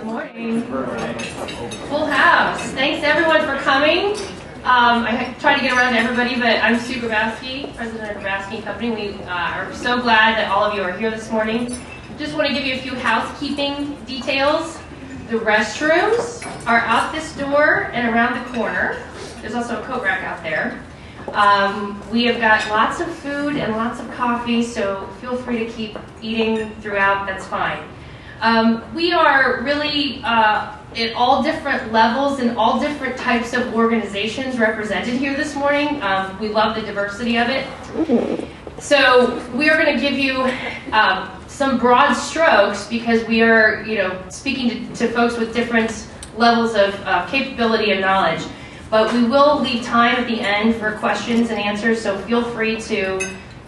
Good morning. Full house. Thanks everyone for coming. I try to get around to everybody, but I'm Sue Grabowski, president of Grabowski Company. We are so glad that all of you are here this morning. Just want to give you a few housekeeping details. The restrooms are out this door and around the corner. There's also a coat rack out there. We have got lots of food and lots of coffee, so feel free to keep eating throughout. That's fine. We are really at all different levels and all different types of organizations represented here this morning. We love the diversity of it. So we are going to give you some broad strokes because we are, speaking to folks with different levels of capability and knowledge. But we will leave time at the end for questions and answers, so feel free to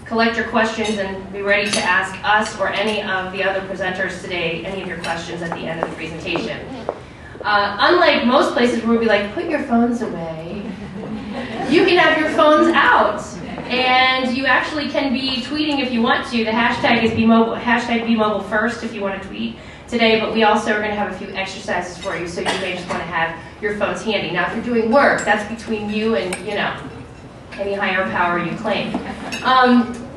collect your questions and be ready to ask us or any of the other presenters today any of your questions at the end of the presentation. Unlike most places where we'll be like, put your phones away, you can have your phones out. And you actually can be tweeting if you want to. The hashtag is #BeMobile, hashtag #BeMobileFirst if you want to tweet today, but we also are going to have a few exercises for you, so you may just want to have your phones handy. Now, if you're doing work, that's between you and, any higher power you claim.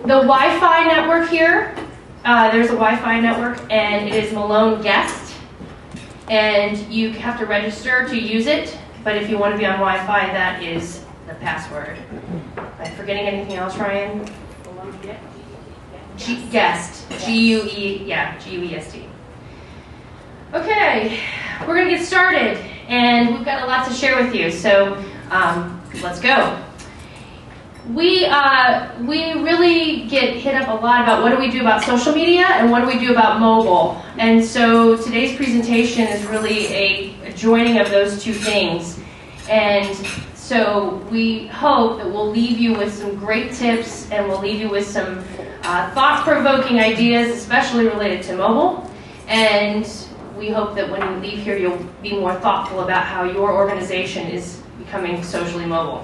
The Wi-Fi network here, there's a Wi-Fi network, and it is Malone Guest, and you have to register to use it, but if you want to be on Wi-Fi, that is the password. Am I forgetting anything else, Ryan? Guest, G-U-E-S-T. Okay, we're going to get started, and we've got a lot to share with you, so let's go. We really get hit up a lot about what do we do about social media and what do we do about mobile, and so today's presentation is really a joining of those two things, and so we hope that we'll leave you with some great tips and we'll leave you with some thought-provoking ideas, especially related to mobile, and we hope that when you leave here, you'll be more thoughtful about how your organization is becoming socially mobile.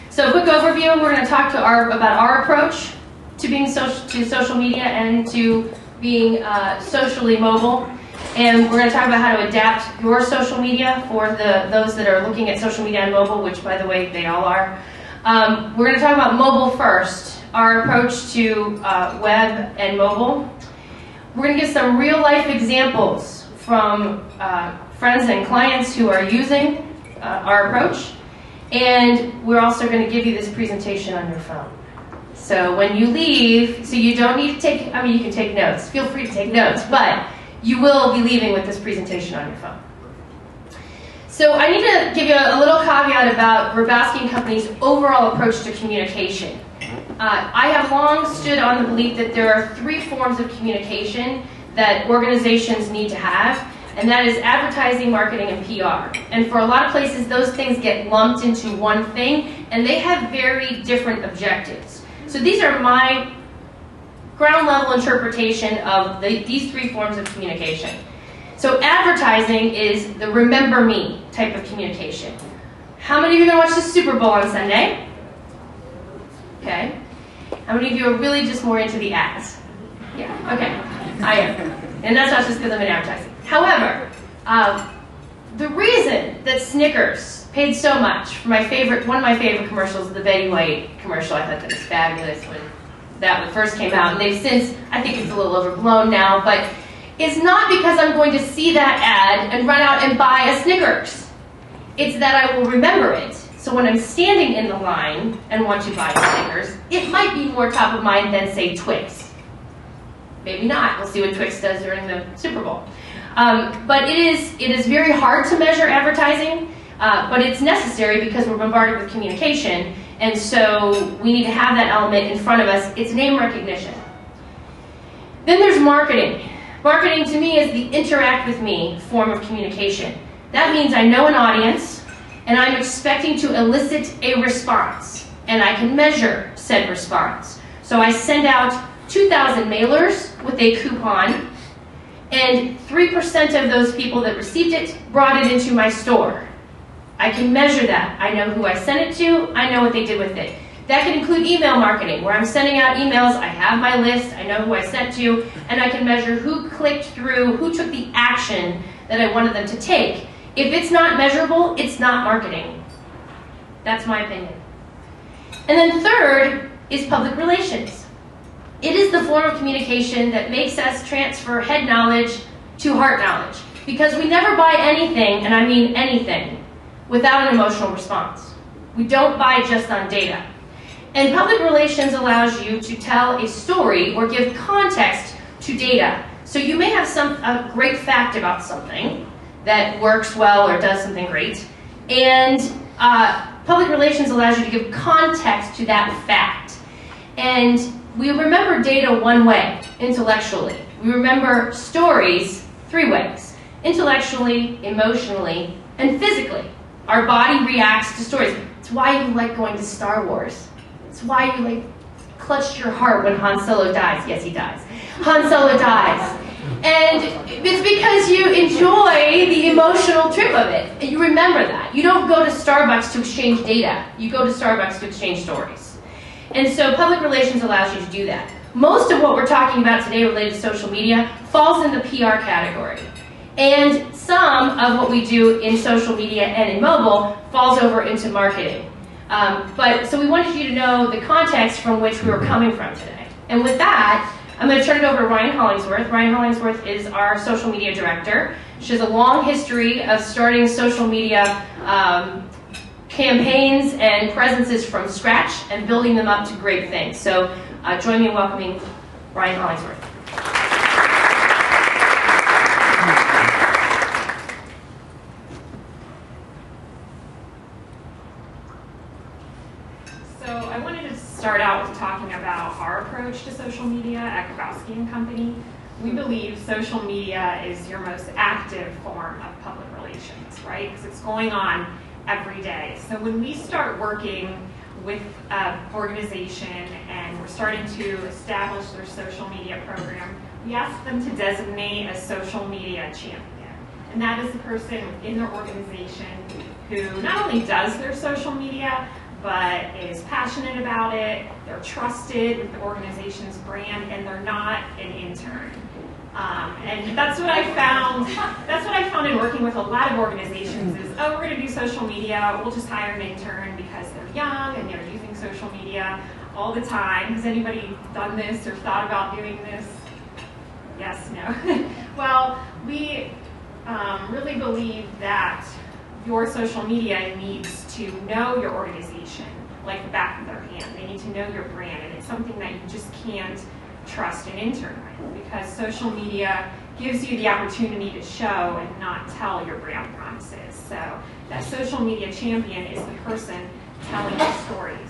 So, a quick overview. We're going to talk about our approach to being social media and to being socially mobile. And we're going to talk about how to adapt your social media for those that are looking at social media and mobile, which, by the way, they all are. We're going to talk about mobile first, our approach to web and mobile. We're going to get some real-life examples from friends and clients who are using our approach. And we're also going to give you this presentation on your phone. So when you leave, so you don't need to take, you can take notes. Feel free to take notes, but you will be leaving with this presentation on your phone. So I need to give you a little caveat about Grabowski & Company's overall approach to communication. I have long stood on the belief that there are three forms of communication that organizations need to have, and that is advertising, marketing, and PR. And for a lot of places, those things get lumped into one thing, and they have very different objectives. So these are my ground-level interpretation of these three forms of communication. So advertising is the remember me type of communication. How many of you are going to watch the Super Bowl on Sunday? Okay. How many of you are really just more into the ads? Yeah, okay, I am. And that's not just because I'm in advertising. However, the reason that Snickers paid so much for one of my favorite commercials, the Betty White commercial, I thought that was fabulous when that first came out, and they've since, I think it's a little overblown now, but it's not because I'm going to see that ad and run out and buy a Snickers. It's that I will remember it. So when I'm standing in the line and want to buy Snickers, it might be more top of mind than, say, Twix. Maybe not. We'll see what Twix does during the Super Bowl. But it is very hard to measure advertising, but it's necessary because we're bombarded with communication, and so we need to have that element in front of us. It's name recognition. Then there's marketing. Marketing to me is the interact with me form of communication. That means I know an audience, and I'm expecting to elicit a response, and I can measure said response. So I send out 2,000 mailers with a coupon, and 3% of those people that received it brought it into my store. I can measure that. I know who I sent it to. I know what they did with it. That can include email marketing, where I'm sending out emails, I have my list, I know who I sent to, and I can measure who clicked through, who took the action that I wanted them to take. If it's not measurable, it's not marketing. That's my opinion. And then third is public relations. It is the form of communication that makes us transfer head knowledge to heart knowledge. Because we never buy anything, and I mean anything, without an emotional response. We don't buy just on data. And public relations allows you to tell a story or give context to data. So you may have a great fact about something that works well or does something great, and public relations allows you to give context to that fact. And we remember data one way, intellectually. We remember stories three ways: intellectually, emotionally, and physically. Our body reacts to stories. It's why you like going to Star Wars. It's why you clutched your heart when Han Solo dies. Yes, he dies. Han Solo dies. And it's because you enjoy the emotional trip of it. And you remember that. You don't go to Starbucks to exchange data. You go to Starbucks to exchange stories. And so public relations allows you to do that. Most of what we're talking about today related to social media falls in the PR category. And some of what we do in social media and in mobile falls over into marketing. So we wanted you to know the context from which we were coming from today. And with that, I'm going to turn it over to Ryan Hollingsworth. Ryan Hollingsworth is our social media director. She has a long history of starting social media campaigns and presences from scratch and building them up to great things. So join me in welcoming Ryan Hollingsworth. I wanted to start out with talking about our approach to social media at Grabowski and Company. We believe social media is your most active form of public relations, right? Because it's going on every day. So when we start working with an organization and we're starting to establish their social media program, we ask them to designate a social media champion. And that is the person within their organization who not only does their social media, but is passionate about it, they're trusted with the organization's brand, and they're not an intern. And that's what I found. That's what I found in working with a lot of organizations is, oh, we're going to do social media. We'll just hire an intern because they're young and they're using social media all the time. Has anybody done this or thought about doing this? Yes, no. Well, we really believe that your social media needs to know your organization like the back of their hand. They need to know your brand, and it's something that you just can't trust an intern with, because social media gives you the opportunity to show and not tell your brand promises. So that social media champion is the person telling the stories.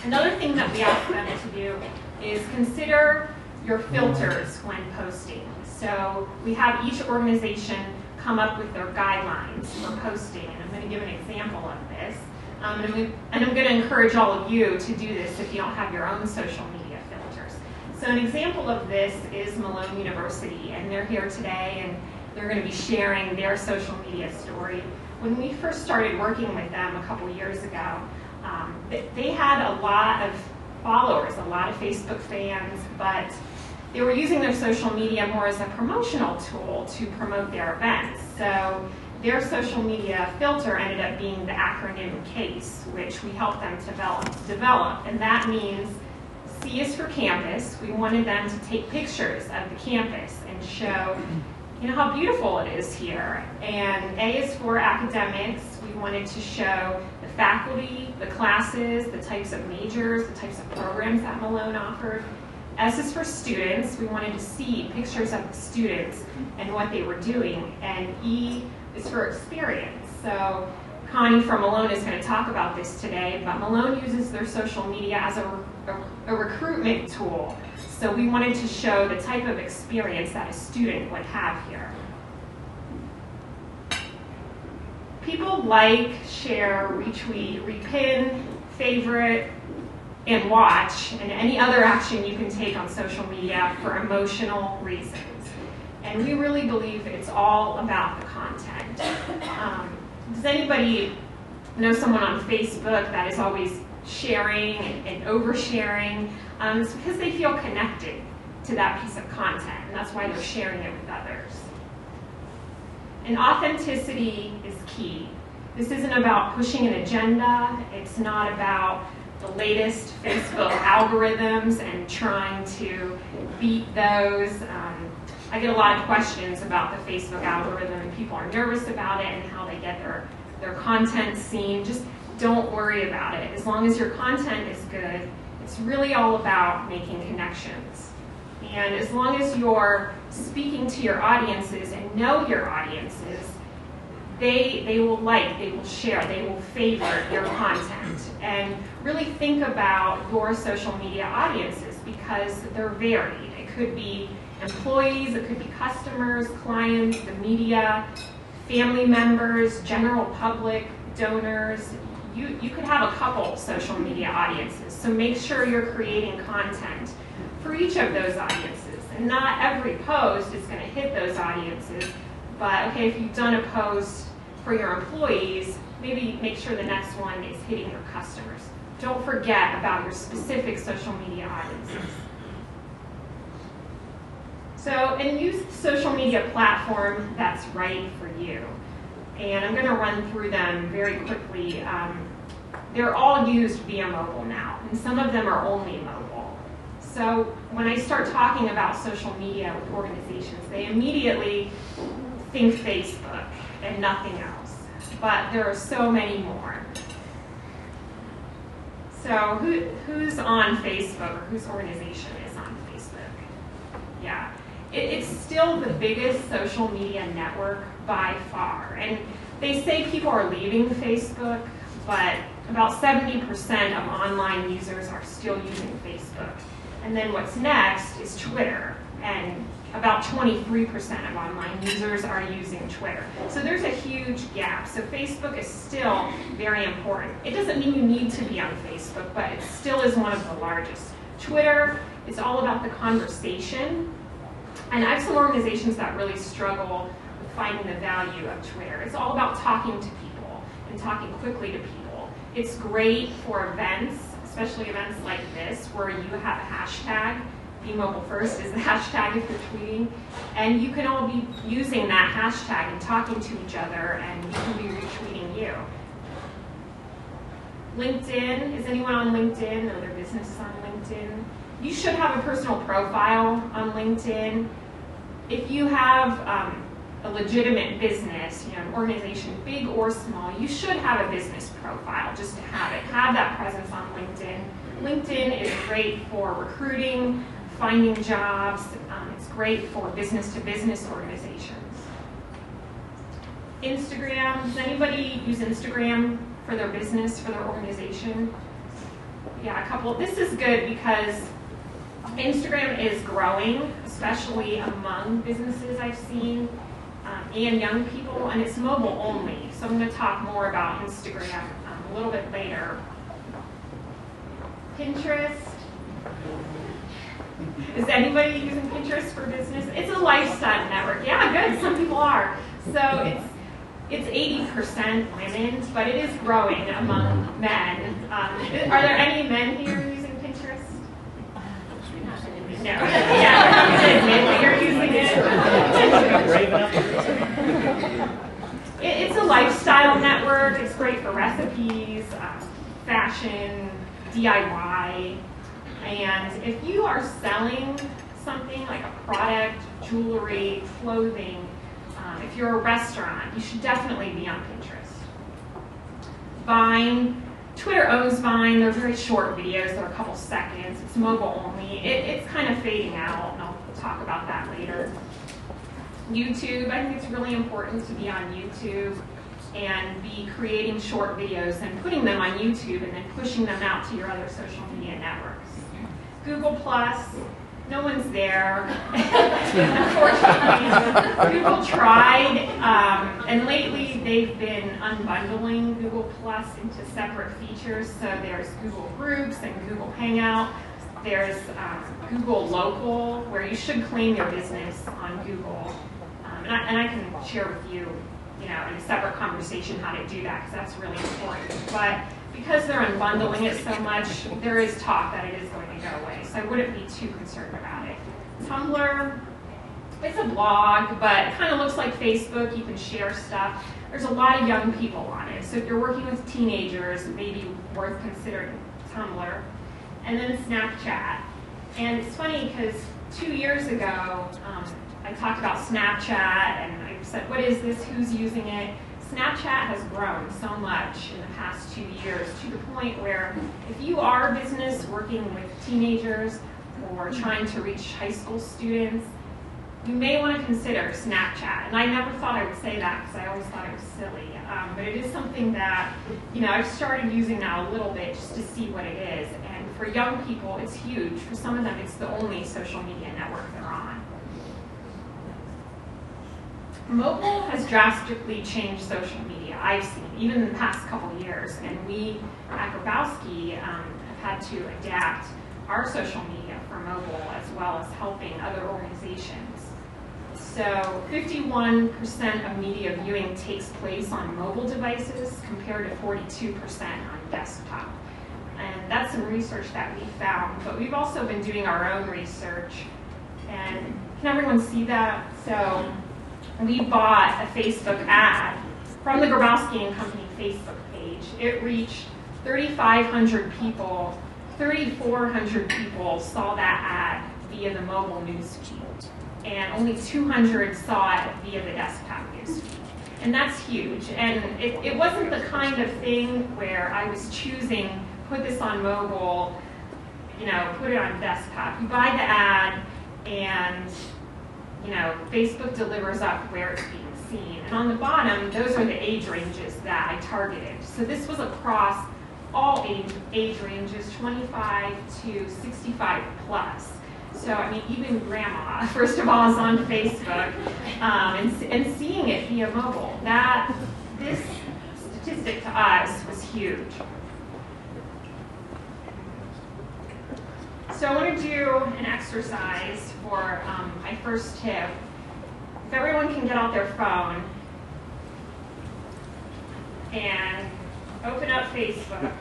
Another thing that we ask them to do is consider your filters when posting. So we have each organization come up with their guidelines for posting, and I'm going to give an example of this. And I'm going to encourage all of you to do this if you don't have your own social media filters. So an example of this is Malone University, and they're here today, and they're going to be sharing their social media story. When we first started working with them a couple years ago, they had a lot of followers, a lot of Facebook fans, but they were using their social media more as a promotional tool to promote their events. So their social media filter ended up being the acronym CASE, which we helped them develop. And that means C is for campus. We wanted them to take pictures of the campus and show, how beautiful it is here. And A is for academics. We wanted to show the faculty, the classes, the types of majors, the types of programs that Malone offered. S is for students. We wanted to see pictures of the students and what they were doing. And E is for experience. So Connie from Malone is going to talk about this today, but Malone uses their social media as a recruitment tool. So we wanted to show the type of experience that a student would have here. People like, share, retweet, repin, favorite, and watch, and any other action you can take on social media for emotional reasons. And we really believe it's all about the content. Does anybody know someone on Facebook that is always sharing and oversharing. It's because they feel connected to that piece of content, and that's why they're sharing it with others. And authenticity is key. This isn't about pushing an agenda. It's not about the latest Facebook algorithms and trying to beat those. I get a lot of questions about the Facebook algorithm, and people are nervous about it and how they get their content seen. Just don't worry about it. As long as your content is good, it's really all about making connections. And as long as you're speaking to your audiences and know your audiences, they will like, they will share, they will favor your content. And really think about your social media audiences because they're varied. It could be employees, it could be customers, clients, the media, family members, general public, donors. You could have a couple social media audiences. So make sure you're creating content for each of those audiences. And not every post is going to hit those audiences. But okay, if you've done a post for your employees, maybe make sure the next one is hitting your customers. Don't forget about your specific social media audiences. So, and use the social media platform that's right for you. And I'm going to run through them very quickly. They're all used via mobile now, and some of them are only mobile. So when I start talking about social media with organizations, they immediately think Facebook and nothing else. But there are so many more. So who's on Facebook, or whose organization is on Facebook? Yeah. It's still the biggest social media network by far. And they say people are leaving Facebook, but about 70% of online users are still using Facebook. And then what's next is Twitter. And about 23% of online users are using Twitter. So there's a huge gap. So Facebook is still very important. It doesn't mean you need to be on Facebook, but it still is one of the largest. Twitter is all about the conversation. And I have some organizations that really struggle with finding the value of Twitter. It's all about talking to people and talking quickly to people. It's great for events, especially events like this, where you have a hashtag. Be mobile first is the hashtag if you're tweeting. And you can all be using that hashtag and talking to each other, and you can be retweeting you. LinkedIn, is anyone on LinkedIn? Or their business is on LinkedIn? You should have a personal profile on LinkedIn. If you have a legitimate business, an organization, big or small, you should have a business profile just to have it. Have that presence on LinkedIn. LinkedIn is great for recruiting, finding jobs. It's great for business-to-business organizations. Instagram, does anybody use Instagram for their business, for their organization? Yeah, a couple. This is good because Instagram is growing, especially among businesses I've seen, and young people, and it's mobile only. So I'm going to talk more about Instagram a little bit later. Pinterest. Is anybody using Pinterest for business? It's a lifestyle network. Yeah, good. Some people are. So it's 80% women, but it is growing among men. Are there any men here using Pinterest? No. Yeah, you're using it. It's a lifestyle network. It's great for recipes, fashion, DIY. And if you are selling something like a product, jewelry, clothing, if you're a restaurant, you should definitely be on Pinterest. Vine. Twitter owns Vine. They're very short videos. They're a couple seconds. It's mobile only. It's kind of fading out, and I'll talk about that later. YouTube. I think it's really important to be on YouTube and be creating short videos and putting them on YouTube and then pushing them out to your other social media networks. Google Plus. No one's there, unfortunately. Google tried, and lately they've been unbundling Google Plus into separate features. So there's Google Groups and Google Hangout. There's Google Local, where you should claim your business on Google. And I can share with you, in a separate conversation how to do that, because that's really important. But because they're unbundling it so much, there is talk that it is going to go away. So I wouldn't be too concerned about it. Tumblr, it's a blog, but it kind of looks like Facebook. You can share stuff. There's a lot of young people on it. So if you're working with teenagers, it may be worth considering Tumblr. And then Snapchat. And it's funny because 2 years ago, I talked about Snapchat and I said, what is this? Who's using it? Snapchat has grown so much in the past 2 years to the point where if you are a business working with teenagers or trying to reach high school students, you may want to consider Snapchat. And I never thought I would say that because I always thought it was silly. But it is something that, I've started using now a little bit just to see what it is. And for young people, it's huge. For some of them, it's the only social media network they're on. Mobile has drastically changed social media, I've seen, even in the past couple of years. And we at Grabowski have had to adapt our social media for mobile as well as helping other organizations. So 51% of media viewing takes place on mobile devices compared to 42% on desktop. And that's some research that we found, but we've also been doing our own research. And can everyone see that? So we bought a Facebook ad from the Grabowski and Company Facebook page. It reached 3,500 people. 3,400 people saw that ad via the mobile news feed, and only 200 saw it via the desktop news feed. And that's huge. And it wasn't the kind of thing where I was choosing, put this on mobile, put it on desktop. You buy the ad, and Facebook delivers up where it's being seen. And on the bottom, those are the age ranges that I targeted. So this was across all age ranges, 25 to 65 plus. So, even grandma, first of all, is on Facebook, and seeing it via mobile. This statistic to us was huge. So I want to do an exercise for my first tip. If everyone can get out their phone and open up Facebook.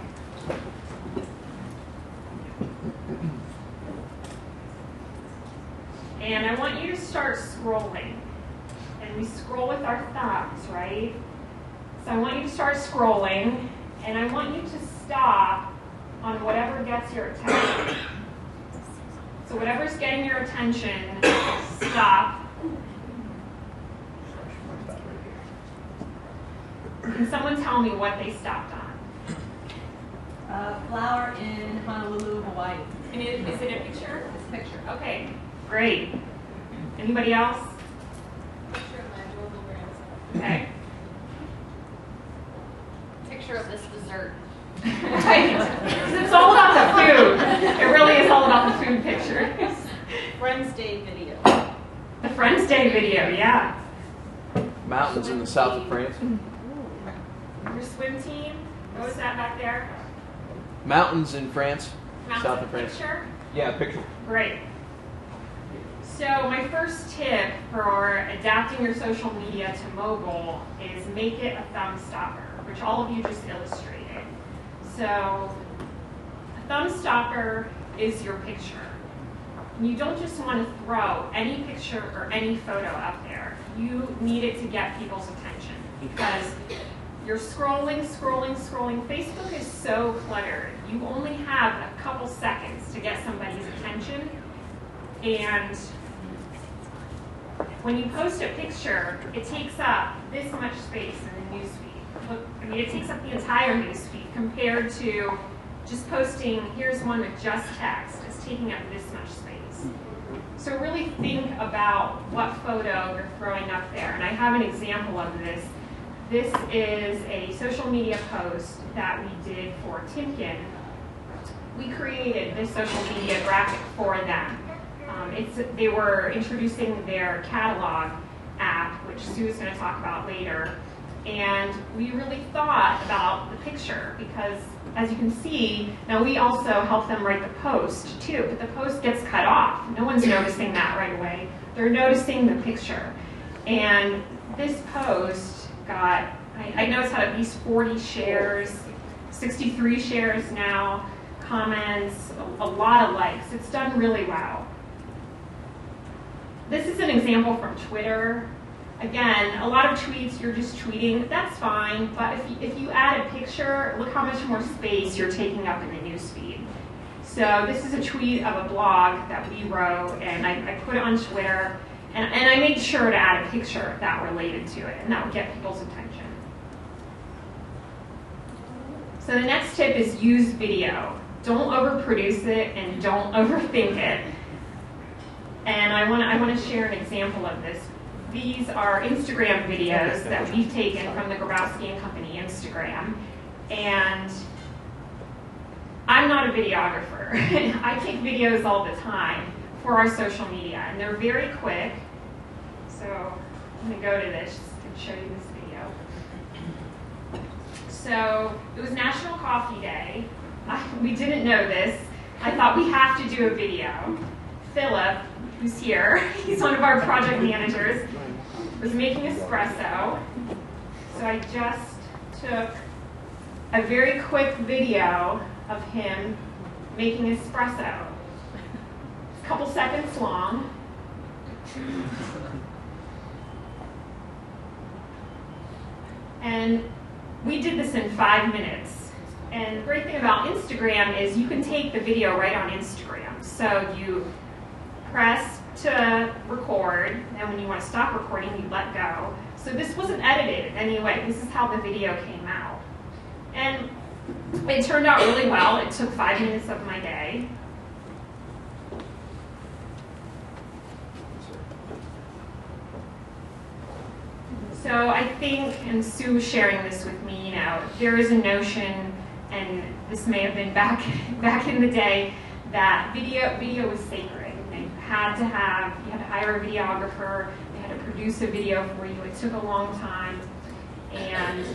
And I want you to start scrolling. And we scroll with our thumbs, right? So I want you to start scrolling, and I want you to stop on whatever gets your attention. So whatever's getting your attention, stop. Can someone tell me what they stopped on? Flower in Honolulu, Hawaii. And is it a picture? It's a picture. Okay, great. Anybody else? Picture of my adorable grandson. Okay. Picture of this dessert. Right. It's all about the food. It really is all about the food pictures. Friends Day video. The Friends Day video, yeah. Mountains in the south of France. Your swim team. What was that back there? Mountains in France. Mountain South of France. picture? Yeah, picture. Great. So my first tip for adapting your social media to mobile is make it a thumb stopper, which all of you just illustrated. So a thumb stopper is your picture. You don't just want to throw any picture or any photo up there. You need it to get people's attention because you're scrolling. Facebook is so cluttered. You only have a couple seconds to get somebody's attention. And when you post a picture, it takes up this much space in the newsfeed. Look, it takes up the entire newsfeed compared to just posting, here's one with just text. It's taking up this much space. So really think about what photo you're throwing up there. And I have an example of this. This is a social media post that we did for Timken. We created this social media graphic for them. They were introducing their catalog app, which Sue's going to talk about later. And we really thought about the picture because, as you can see, now we also help them write the post too, but the post gets cut off. No one's noticing that right away. They're noticing the picture. And this post got, I know it's had at least 40 shares, 63 shares now, comments, a lot of likes. It's done really well. This is an example from Twitter. Again, a lot of tweets, you're just tweeting, that's fine, but if you add a picture, look how much more space you're taking up in the newsfeed. So this is a tweet of a blog that we wrote, and I put it on Twitter, and I made sure to add a picture that related to it, and that would get people's attention. So the next tip is use video. Don't overproduce it, and don't overthink it. And I want to share an example of this. These are Instagram videos that we've taken from the Grabowski and Company Instagram, and I'm not a videographer. I take videos all the time for our social media, and they're very quick. So I'm going to go to this and show you this video. So it was National Coffee Day. We didn't know this. I thought we have to do a video. Philip, who's here, he's one of our project managers, was making espresso. So I just took a very quick video of him making espresso. It's a couple seconds long. And we did this in 5 minutes. And the great thing about Instagram is you can take the video right on Instagram. So you press to record, and when you want to stop recording, you let go. So this wasn't edited anyway. This is how the video came out. And it turned out really well. It took 5 minutes of my day. So I think, and Sue was sharing this with me, there is a notion, and this may have been back in the day, that video was sacred. You had to hire a videographer, they had to produce a video for you. It took a long time. And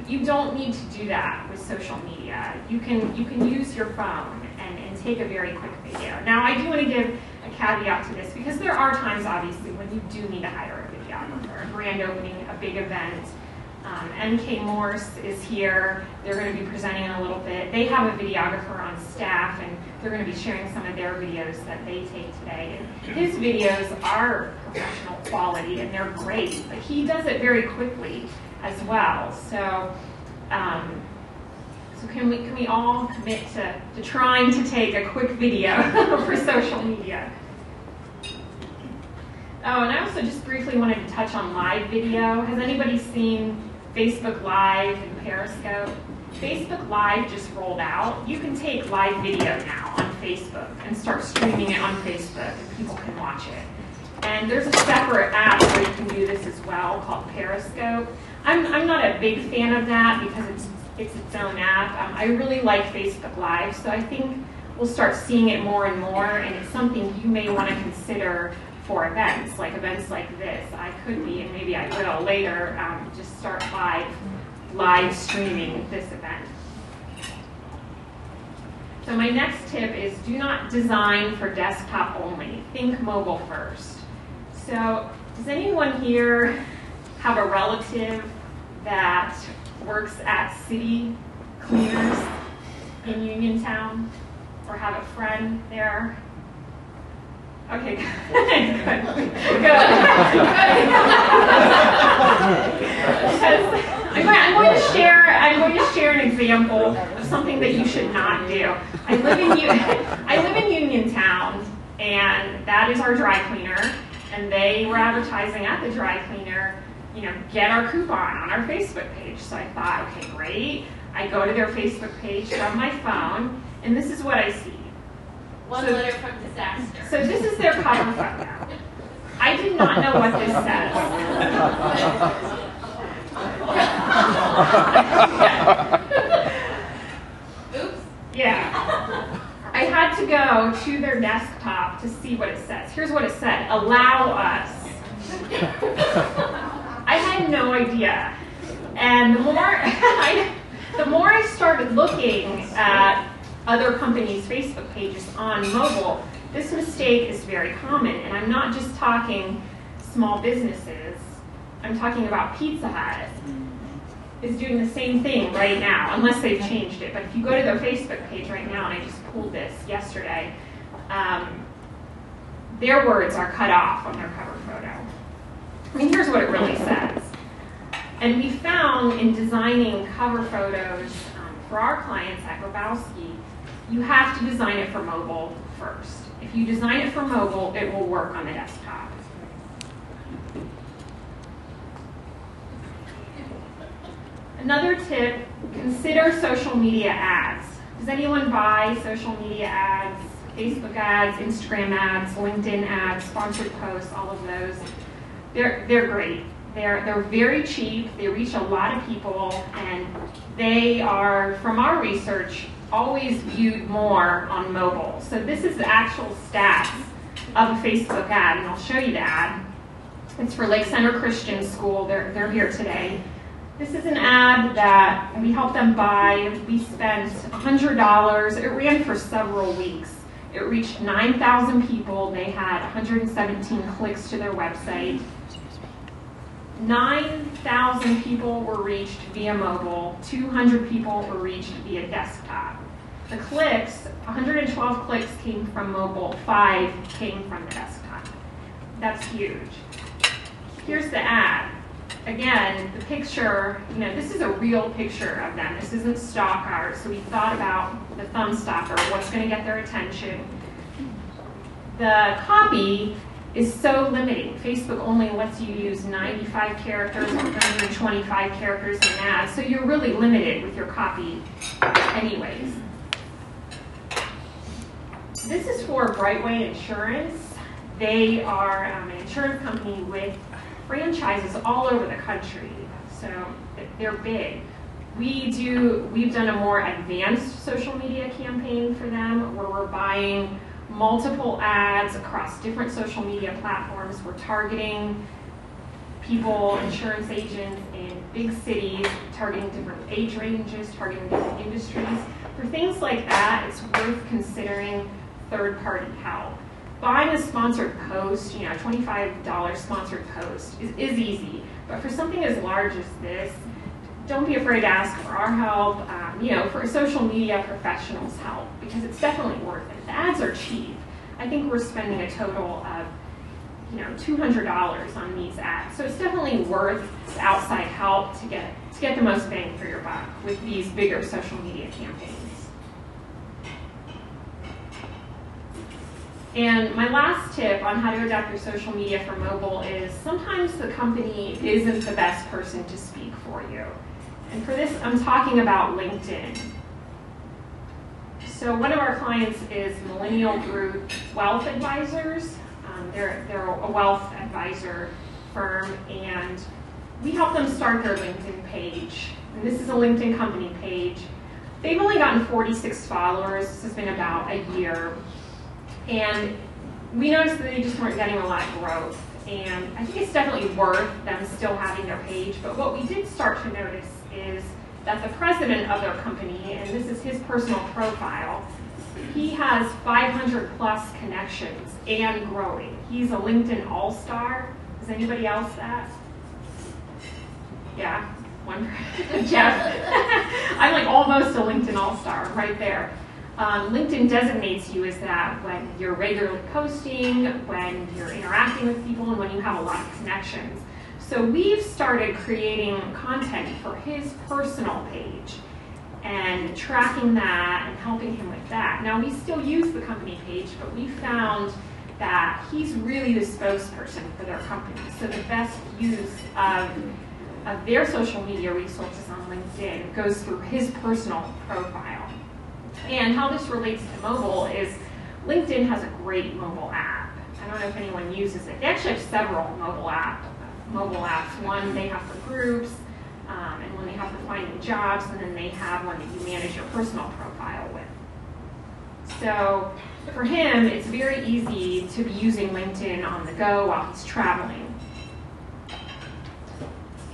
you don't need to do that with social media. You can use your phone and take a very quick video. Now, I do want to give a caveat to this, because there are times, obviously, when you do need to hire a videographer. A grand opening, a big event. MK Morse is here. They're going to be presenting in a little bit. They have a videographer on staff, and they're going to be sharing some of their videos that they take today. And his videos are professional quality, and they're great. But he does it very quickly as well. So, so can we all commit to trying to take a quick video for social media? Oh, and I also just briefly wanted to touch on live video. Has anybody seen Facebook Live and Periscope? Facebook Live just rolled out. You can take live video now on Facebook and start streaming it on Facebook, and people can watch it. And there's a separate app where you can do this as well called Periscope. I'm not a big fan of that because it's its own app. I really like Facebook Live, so I think we'll start seeing it more and more, and it's something you may want to consider for events like this. I could be, and maybe I will later, just start live streaming this event. So my next tip is do not design for desktop only. Think mobile first. So does anyone here have a relative that works at City Cleaners in Uniontown, or have a friend there? Okay, good. I'm going to share an example of something that you should not do. I live in Uniontown, and that is our dry cleaner. And they were advertising at the dry cleaner, get our coupon on our Facebook page. So I thought, okay, great. I go to their Facebook page from my phone, and this is what I see. One letter from disaster. So this is their cover photo. I did not know what this says. Oops. Yeah. I had to go to their desktop to see what it says. Here's what it said: allow us. I had no idea. And the more I started looking at other companies' Facebook pages on mobile, this mistake is very common. And I'm not just talking small businesses. I'm talking about Pizza Hut. is doing the same thing right now, unless they've changed it. But if you go to their Facebook page right now, and I just pulled this yesterday, their words are cut off on their cover photo. I mean, here's what it really says. And we found in designing cover photos for our clients at Grabowski, you have to design it for mobile first. If you design it for mobile, it will work on the desktop. Another tip, consider social media ads. Does anyone buy social media ads, Facebook ads, Instagram ads, LinkedIn ads, sponsored posts, all of those? They're great. They're very cheap, they reach a lot of people, and they are, from our research, always viewed more on mobile. So this is the actual stats of a Facebook ad, and I'll show you the ad. It's for Lake Center Christian School. They're here today. This is an ad that we helped them buy. We spent $100. It ran for several weeks. It reached 9,000 people. They had 117 clicks to their website. 9,000 people were reached via mobile, 200 people were reached via desktop. The clicks, 112 clicks came from mobile, 5 came from the desktop. That's huge. Here's the ad. Again, the picture, this is a real picture of them. This isn't stock art, so we thought about the thumb stopper, what's going to get their attention. The copy is so limiting. Facebook only lets you use 95 characters or 125 characters in an ad, so you're really limited with your copy anyways. This is for Brightway Insurance. They are an insurance company with franchises all over the country, so they're big. We've done a more advanced social media campaign for them where we're buying multiple ads across different social media platforms. We're targeting people, insurance agents in big cities, targeting different age ranges, targeting different industries. For things like that, it's worth considering third-party help. Buying a sponsored post, a $25 sponsored post is easy, but for something as large as this, don't be afraid to ask for our help, for social media professionals' help, because it's definitely worth it. The ads are cheap. I think we're spending a total of, $200 on these ads. So it's definitely worth outside help to get the most bang for your buck with these bigger social media campaigns. And my last tip on how to adapt your social media for mobile is sometimes the company isn't the best person to speak for you. And for this, I'm talking about LinkedIn. So one of our clients is Millennial Group Wealth Advisors. They're a wealth advisor firm, and we help them start their LinkedIn page. And this is a LinkedIn company page. They've only gotten 46 followers. This has been about a year. And we noticed that they just weren't getting a lot of growth. And I think it's definitely worth them still having their page. But what we did start to notice is that the president of their company, and this is his personal profile, he has 500 plus connections and growing. He's a LinkedIn All-Star. Is anybody else that? Yeah, one. Jeff. I'm like almost a LinkedIn All-Star right there. LinkedIn designates you as that when you're regularly posting, when you're interacting with people, and when you have a lot of connections. So we've started creating content for his personal page and tracking that and helping him with that. Now, we still use the company page, but we found that he's really the spokesperson for their company. So the best use of their social media resources on LinkedIn goes through his personal profile. And how this relates to mobile is LinkedIn has a great mobile app. I don't know if anyone uses it. They actually have several mobile apps. One they have for groups, and one they have for finding jobs, and then they have one that you manage your personal profile with. So for him, it's very easy to be using LinkedIn on the go while he's traveling.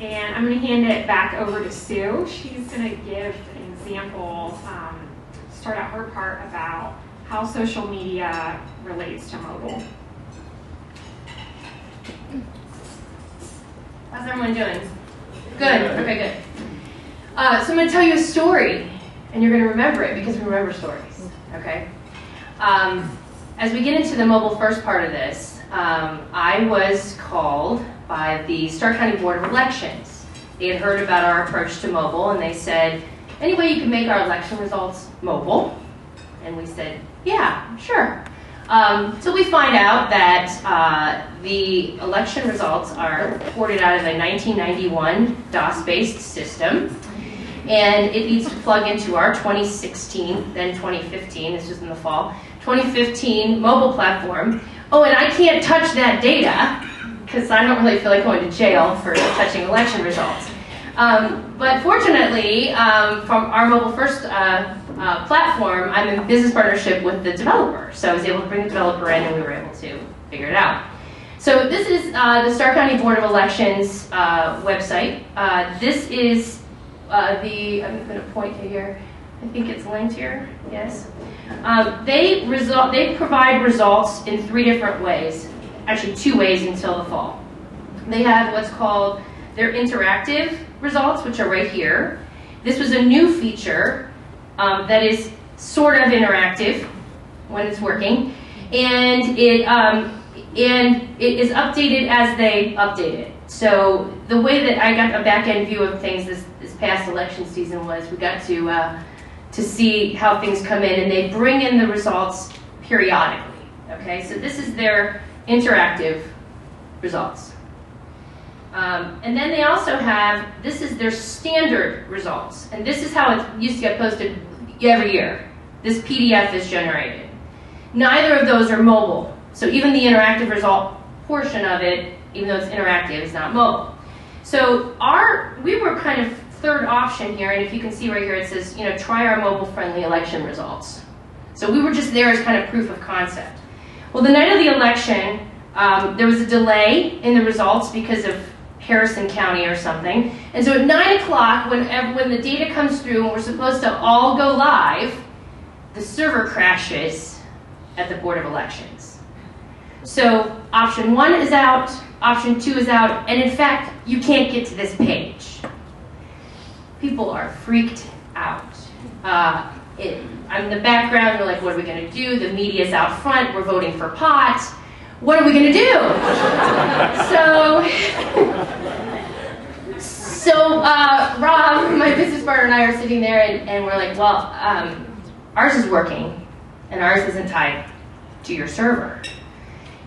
And I'm going to hand it back over to Sue. She's going to give an example, start out her part about how social media relates to mobile. How's everyone doing? Good. Okay, good. So I'm going to tell you a story, and you're going to remember it because we remember stories, okay? As we get into the mobile first part of this, I was called by the Stark County Board of Elections. They had heard about our approach to mobile, and they said, any way you can make our election results mobile? And we said, yeah, sure. So we find out that the election results are ported out of a 1991 DOS-based system, and it needs to plug into our 2016, then 2015, this was in the fall, 2015 mobile platform. Oh, and I can't touch that data because I don't really feel like going to jail for touching election results. But fortunately, from our mobile first platform, I'm in business partnership with the developer. So I was able to bring the developer in and we were able to figure it out. So this is the Stark County Board of Elections website. This is I'm going to point to here. I think it's linked here, yes. They provide results in 3 different ways, actually 2 ways until the fall. They have what's called their interactive results, which are right here. This was a new feature that is sort of interactive when it's working, and it is updated as they update it. So the way that I got a back-end view of things this past election season was we got to see how things come in, and they bring in the results periodically. Okay, so this is their interactive results. And then they also have, this is their standard results. And this is how it used to get posted every year. This PDF is generated. Neither of those are mobile. So even the interactive result portion of it, even though it's interactive, is not mobile. So we were kind of third option here, and if you can see right here, it says, try our mobile-friendly election results. So we were just there as kind of proof of concept. Well, the night of the election, there was a delay in the results because of Harrison County or something. And so at 9 o'clock, when the data comes through and we're supposed to all go live, the server crashes at the Board of Elections. So option 1 is out, option 2 is out, and in fact, you can't get to this page. People are freaked out. I'm in the background, they're like, what are we going to do? The media's out front, we're voting for pot. What are we going to do? So Rob, my business partner, and I are sitting there, and we're like, well, ours is working, and ours isn't tied to your server.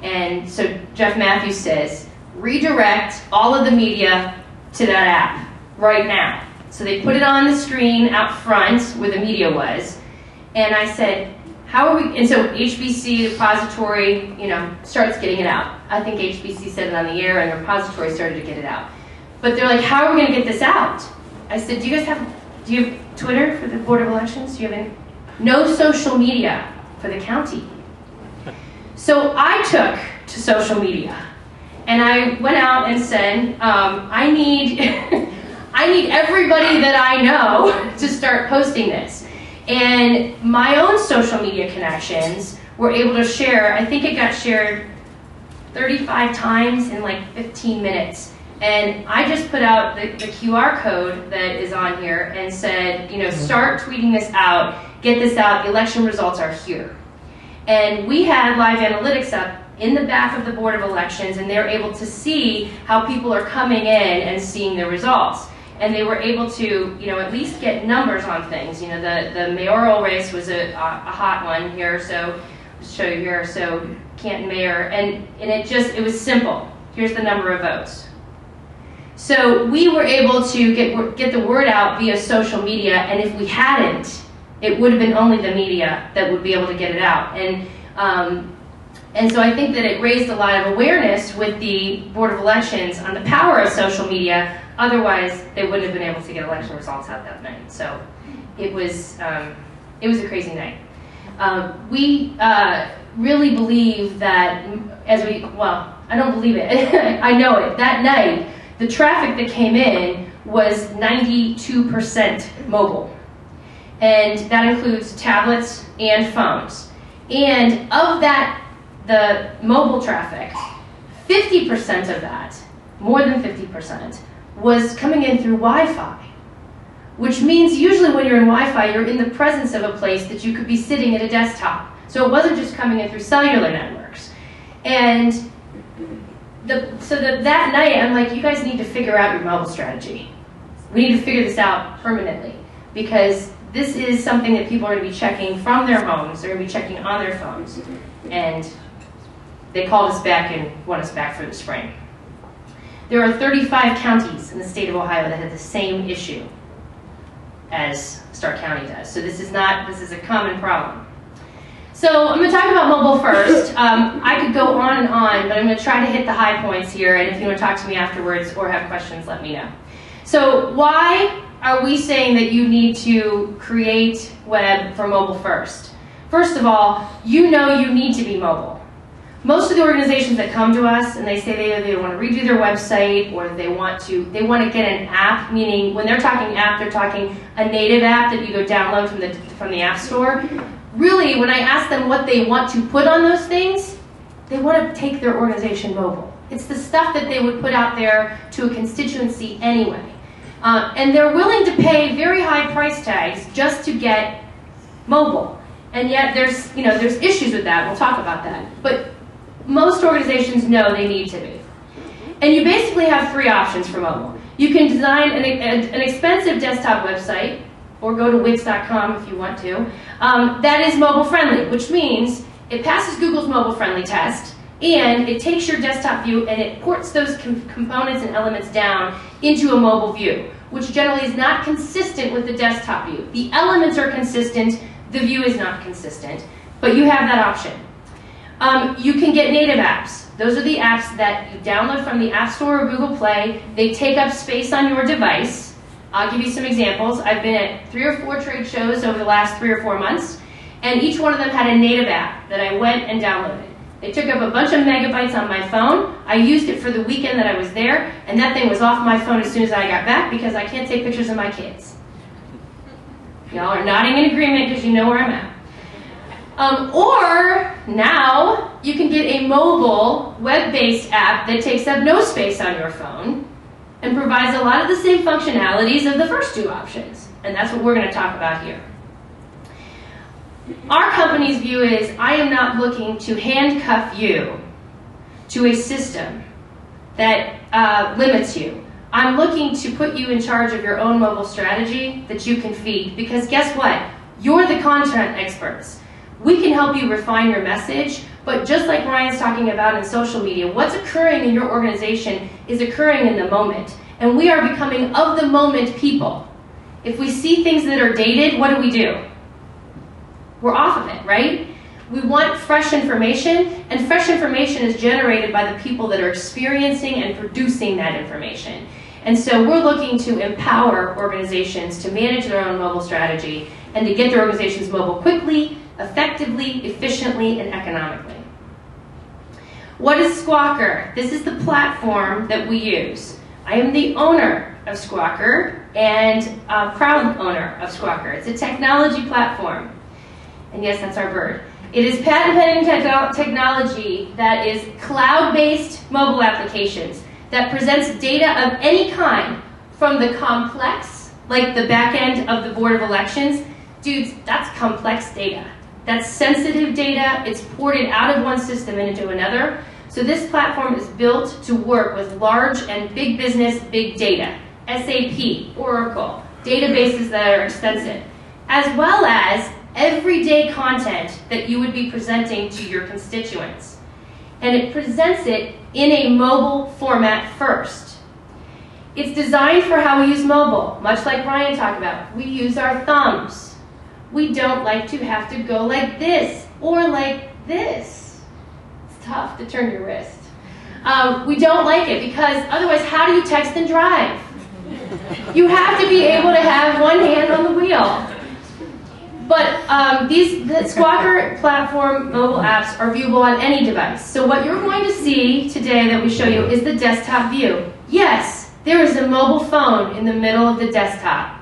And so Jeff Matthews says, redirect all of the media to that app right now. So they put it on the screen out front where the media was, and I said, how are we, and so HBC repository, starts getting it out. I think HBC said it on the air and the repository started to get it out. But they're like, how are we going to get this out? I said, do you have Twitter for the Board of Elections? Do you have any? No social media for the county. So I took to social media and I went out and said, I need everybody that I know to start posting this. And my own social media connections were able to share, I think it got shared 35 times in like 15 minutes. And I just put out the QR code that is on here and said, start tweeting this out, get this out, the election results are here. And we had live analytics up in the back of the Board of Elections, and they're able to see how people are coming in and seeing the results. And they were able to, at least get numbers on things. The mayoral race was a hot one here, so I'll show you here. So Canton mayor, and it was simple. Here's the number of votes. So we were able to get the word out via social media, and if we hadn't, it would have been only the media that would be able to get it out. And so I think that it raised a lot of awareness with the Board of Elections on the power of social media. Otherwise, they wouldn't have been able to get election results out that night. So it was a crazy night. We really believe that I don't believe it. I know it. That night, the traffic that came in was 92% mobile. And that includes tablets and phones. And of that, the mobile traffic, 50% of that, more than 50%, was coming in through Wi-Fi. which means usually when you're in Wi-Fi, you're in the presence of a place that you could be sitting at a desktop. So it wasn't just coming in through cellular networks. And that night, I'm like, you guys need to figure out your mobile strategy. We need to figure this out permanently, because this is something that people are going to be checking from their homes. They're going to be checking on their phones. And they called us back and want us back for the spring. There are 35 counties in the state of Ohio that have the same issue as Stark County does. So this is a common problem. So I'm going to talk about mobile first. I could go on and on, but I'm going to try to hit the high points here. And if you want to talk to me afterwards or have questions, let me know. So why are we saying that you need to create web for mobile first? First of all, you know you need to be mobile. Most of the organizations that come to us and they say they want to redo their website, or they want to get an app, meaning when they're talking app, they're talking a native app that you go download from the App Store. Really, when I ask them what they want to put on those things, they want to take their organization mobile. It's the stuff that they would put out there to a constituency anyway. And they're willing to pay very high price tags just to get mobile. And yet there's issues with that. We'll talk about that. But most organizations know they need to be. And you basically have three options for mobile. You can design an expensive desktop website, or go to wix.com if you want to, that is mobile friendly, which means it passes Google's mobile friendly test, and it takes your desktop view and it ports those components and elements down into a mobile view, which generally is not consistent with the desktop view. The elements are consistent, the view is not consistent, but you have that option. You can get native apps. Those are the apps that you download from the App Store or Google Play. They take up space on your device. I'll give you some examples. I've been at 3 or 4 trade shows over the last 3 or 4 months, and each one of them had a native app that I went and downloaded. They took up a bunch of megabytes on my phone. I used it for the weekend that I was there, and that thing was off my phone as soon as I got back because I can't take pictures of my kids. Y'all are nodding in agreement because you know where I'm at. Or now you can get a mobile web-based app that takes up no space on your phone and provides a lot of the same functionalities of the first two options. And that's what we're going to talk about here. Our company's view is, I am not looking to handcuff you to a system that limits you. I'm looking to put you in charge of your own mobile strategy that you can feed. Because guess what? You're the content experts. We can help you refine your message, but just like Ryan's talking about in social media, what's occurring in your organization is occurring in the moment. And we are becoming of the moment people. If we see things that are dated, what do? We're off of it, right? We want fresh information, and fresh information is generated by the people that are experiencing and producing that information. And so we're looking to empower organizations to manage their own mobile strategy and to get their organizations mobile quickly, effectively, efficiently, and economically. What is Squawker? This is the platform that we use. I am the owner of Squawker and a proud owner of Squawker. It's a technology platform. And yes, that's our bird. It is patent-pending technology that is cloud-based mobile applications that presents data of any kind, from the complex, like the back end of the Board of Elections. Dudes, that's complex data. That's sensitive data. It's ported out of one system and into another. So this platform is built to work with large and big business, big data, SAP, Oracle, databases that are extensive, as well as everyday content that you would be presenting to your constituents. And it presents it in a mobile format first. It's designed for how we use mobile, much like Ryan talked about. We use our thumbs. We don't like to have to go like this or like this. It's tough to turn your wrist. We don't like it because otherwise, how do you text and drive? You have to be able to have one hand on the wheel. But the Squawker platform mobile apps are viewable on any device. So what you're going to see today that we show you is the desktop view. Yes, there is a mobile phone in the middle of the desktop.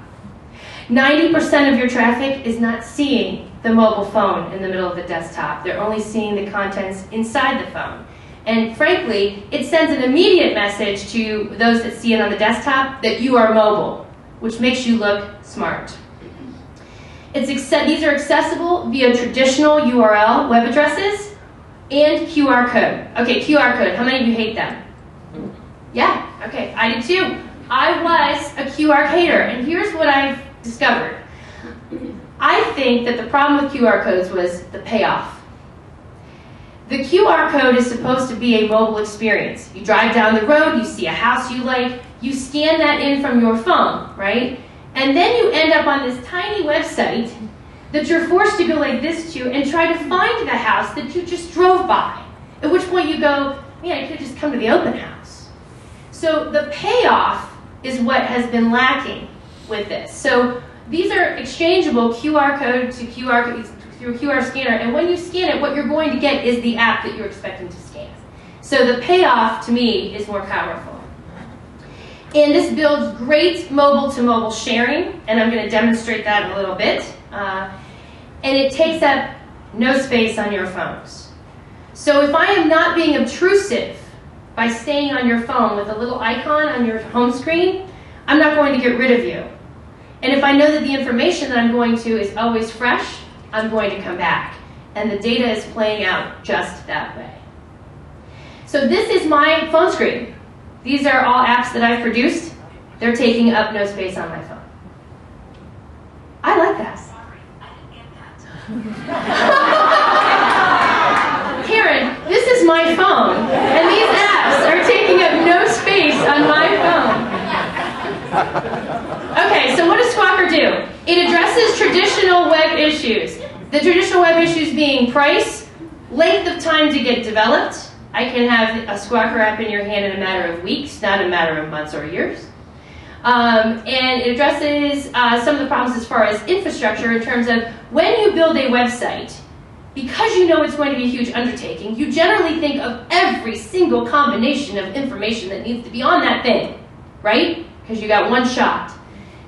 90% of your traffic is not seeing the mobile phone in the middle of the desktop. They're only seeing the contents inside the phone. And frankly, it sends an immediate message to those that see it on the desktop that you are mobile, which makes you look smart. These are accessible via traditional URL web addresses and QR code. Okay, QR code, how many of you hate them? Yeah, okay, I did too. I was a QR hater, and here's what I've discovered. I think that the problem with QR codes was the payoff. The QR code is supposed to be a mobile experience. You drive down the road, you see a house you like, you scan that in from your phone, right? And then you end up on this tiny website that you're forced to go like this to and try to find the house that you just drove by. At which point you go, man, I could have just come to the open house. So the payoff is what has been lacking with this. So these are exchangeable QR code to QR code through a QR scanner, and when you scan it, what you're going to get is the app that you're expecting to scan. So the payoff, to me, is more powerful. And this builds great mobile-to-mobile sharing, and I'm going to demonstrate that in a little bit. And it takes up no space on your phones. So if I am not being obtrusive by staying on your phone with a little icon on your home screen, I'm not going to get rid of you. And if I know that the information that I'm going to is always fresh, I'm going to come back. And the data is playing out just that way. So this is my phone screen. These are all apps that I've produced. They're taking up no space on my phone. I like that. Karen, this is my phone, and these apps are taking up no space on my phone. Okay, so what does Squawker do? It addresses traditional web issues. The traditional web issues being price, length of time to get developed. I can have a Squawker app in your hand in a matter of weeks, not a matter of months or years. And it addresses some of the problems as far as infrastructure in terms of when you build a website, because you know it's going to be a huge undertaking, you generally think of every single combination of information that needs to be on that thing, right? Because you got one shot.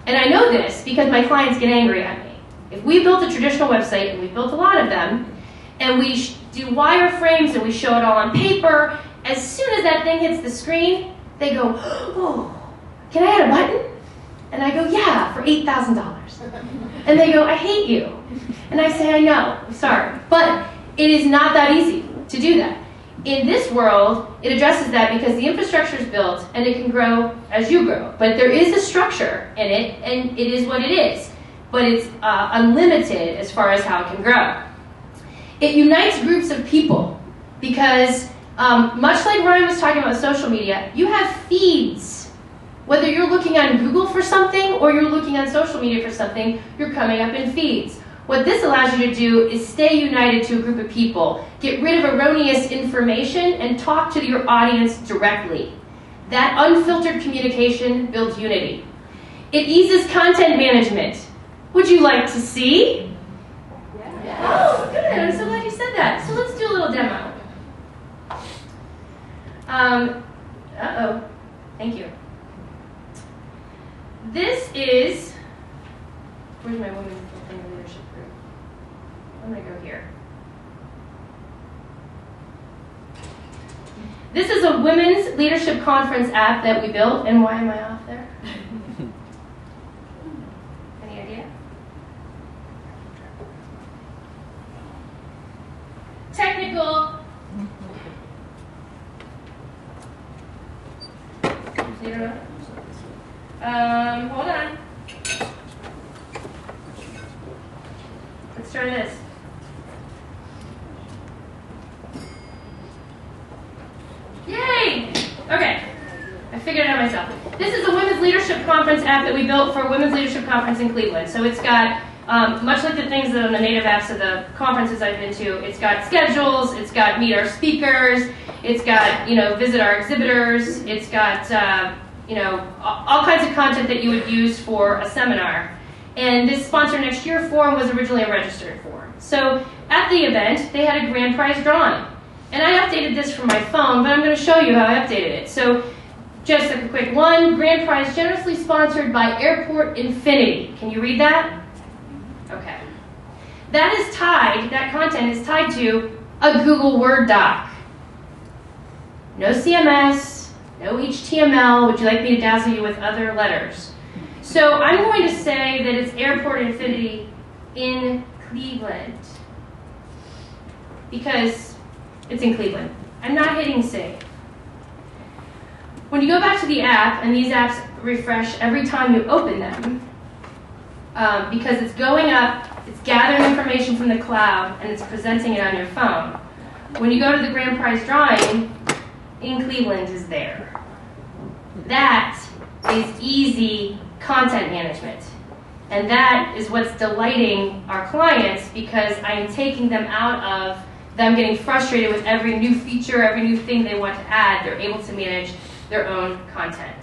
And I know this because my clients get angry at me. If we built a traditional website, and we built a lot of them, and we do wireframes and we show it all on paper, as soon as that thing hits the screen, they go, oh, can I add a button? And I go, yeah, for $8,000. And they go, I hate you. And I say, I know, I'm sorry. But it is not that easy to do that. In this world, it addresses that because the infrastructure is built and it can grow as you grow. But there is a structure in it, and it is what it is. But it's unlimited as far as how it can grow. It unites groups of people because much like Ryan was talking about social media, you have feeds. Whether you're looking on Google for something or you're looking on social media for something, you're coming up in feeds. What this allows you to do is stay united to a group of people, get rid of erroneous information, and talk to your audience directly. That unfiltered communication builds unity. It eases content management. Would you like to see? Yeah. Oh, good. I'm so glad you said that. So let's do a little demo. Uh-oh. Thank you. This is, where's my women's leadership group? I'm going to go here. This is a women's leadership conference app that we built, and why am I off there? Any idea? Technical. You don't know? Hold on. Let's try this. Yay! Okay, I figured it out myself. This is a women's leadership conference app that we built for a women's leadership conference in Cleveland. So it's got, much like the things that are on the native apps of the conferences I've been to, it's got schedules, it's got meet our speakers, it's got, visit our exhibitors, it's got, all kinds of content that you would use for a seminar. And this Sponsor Next Year form was originally a registered form. So at the event, they had a grand prize drawing. And I updated this from my phone, but I'm going to show you how I updated it. So just a quick one, grand prize generously sponsored by Airport Infinity. Can you read that? Okay. That content is tied to a Google Word doc. No CMS, no HTML. Would you like me to dazzle you with other letters? So I'm going to say that it's Airport Infinity in Cleveland because it's in Cleveland. I'm not hitting save. When you go back to the app, and these apps refresh every time you open them, because it's going up, it's gathering information from the cloud, and it's presenting it on your phone. When you go to the grand prize drawing, in Cleveland is there. That is easy content management. And that is what's delighting our clients, because I am taking them out of them getting frustrated with every new feature, every new thing they want to add. They're able to manage their own content.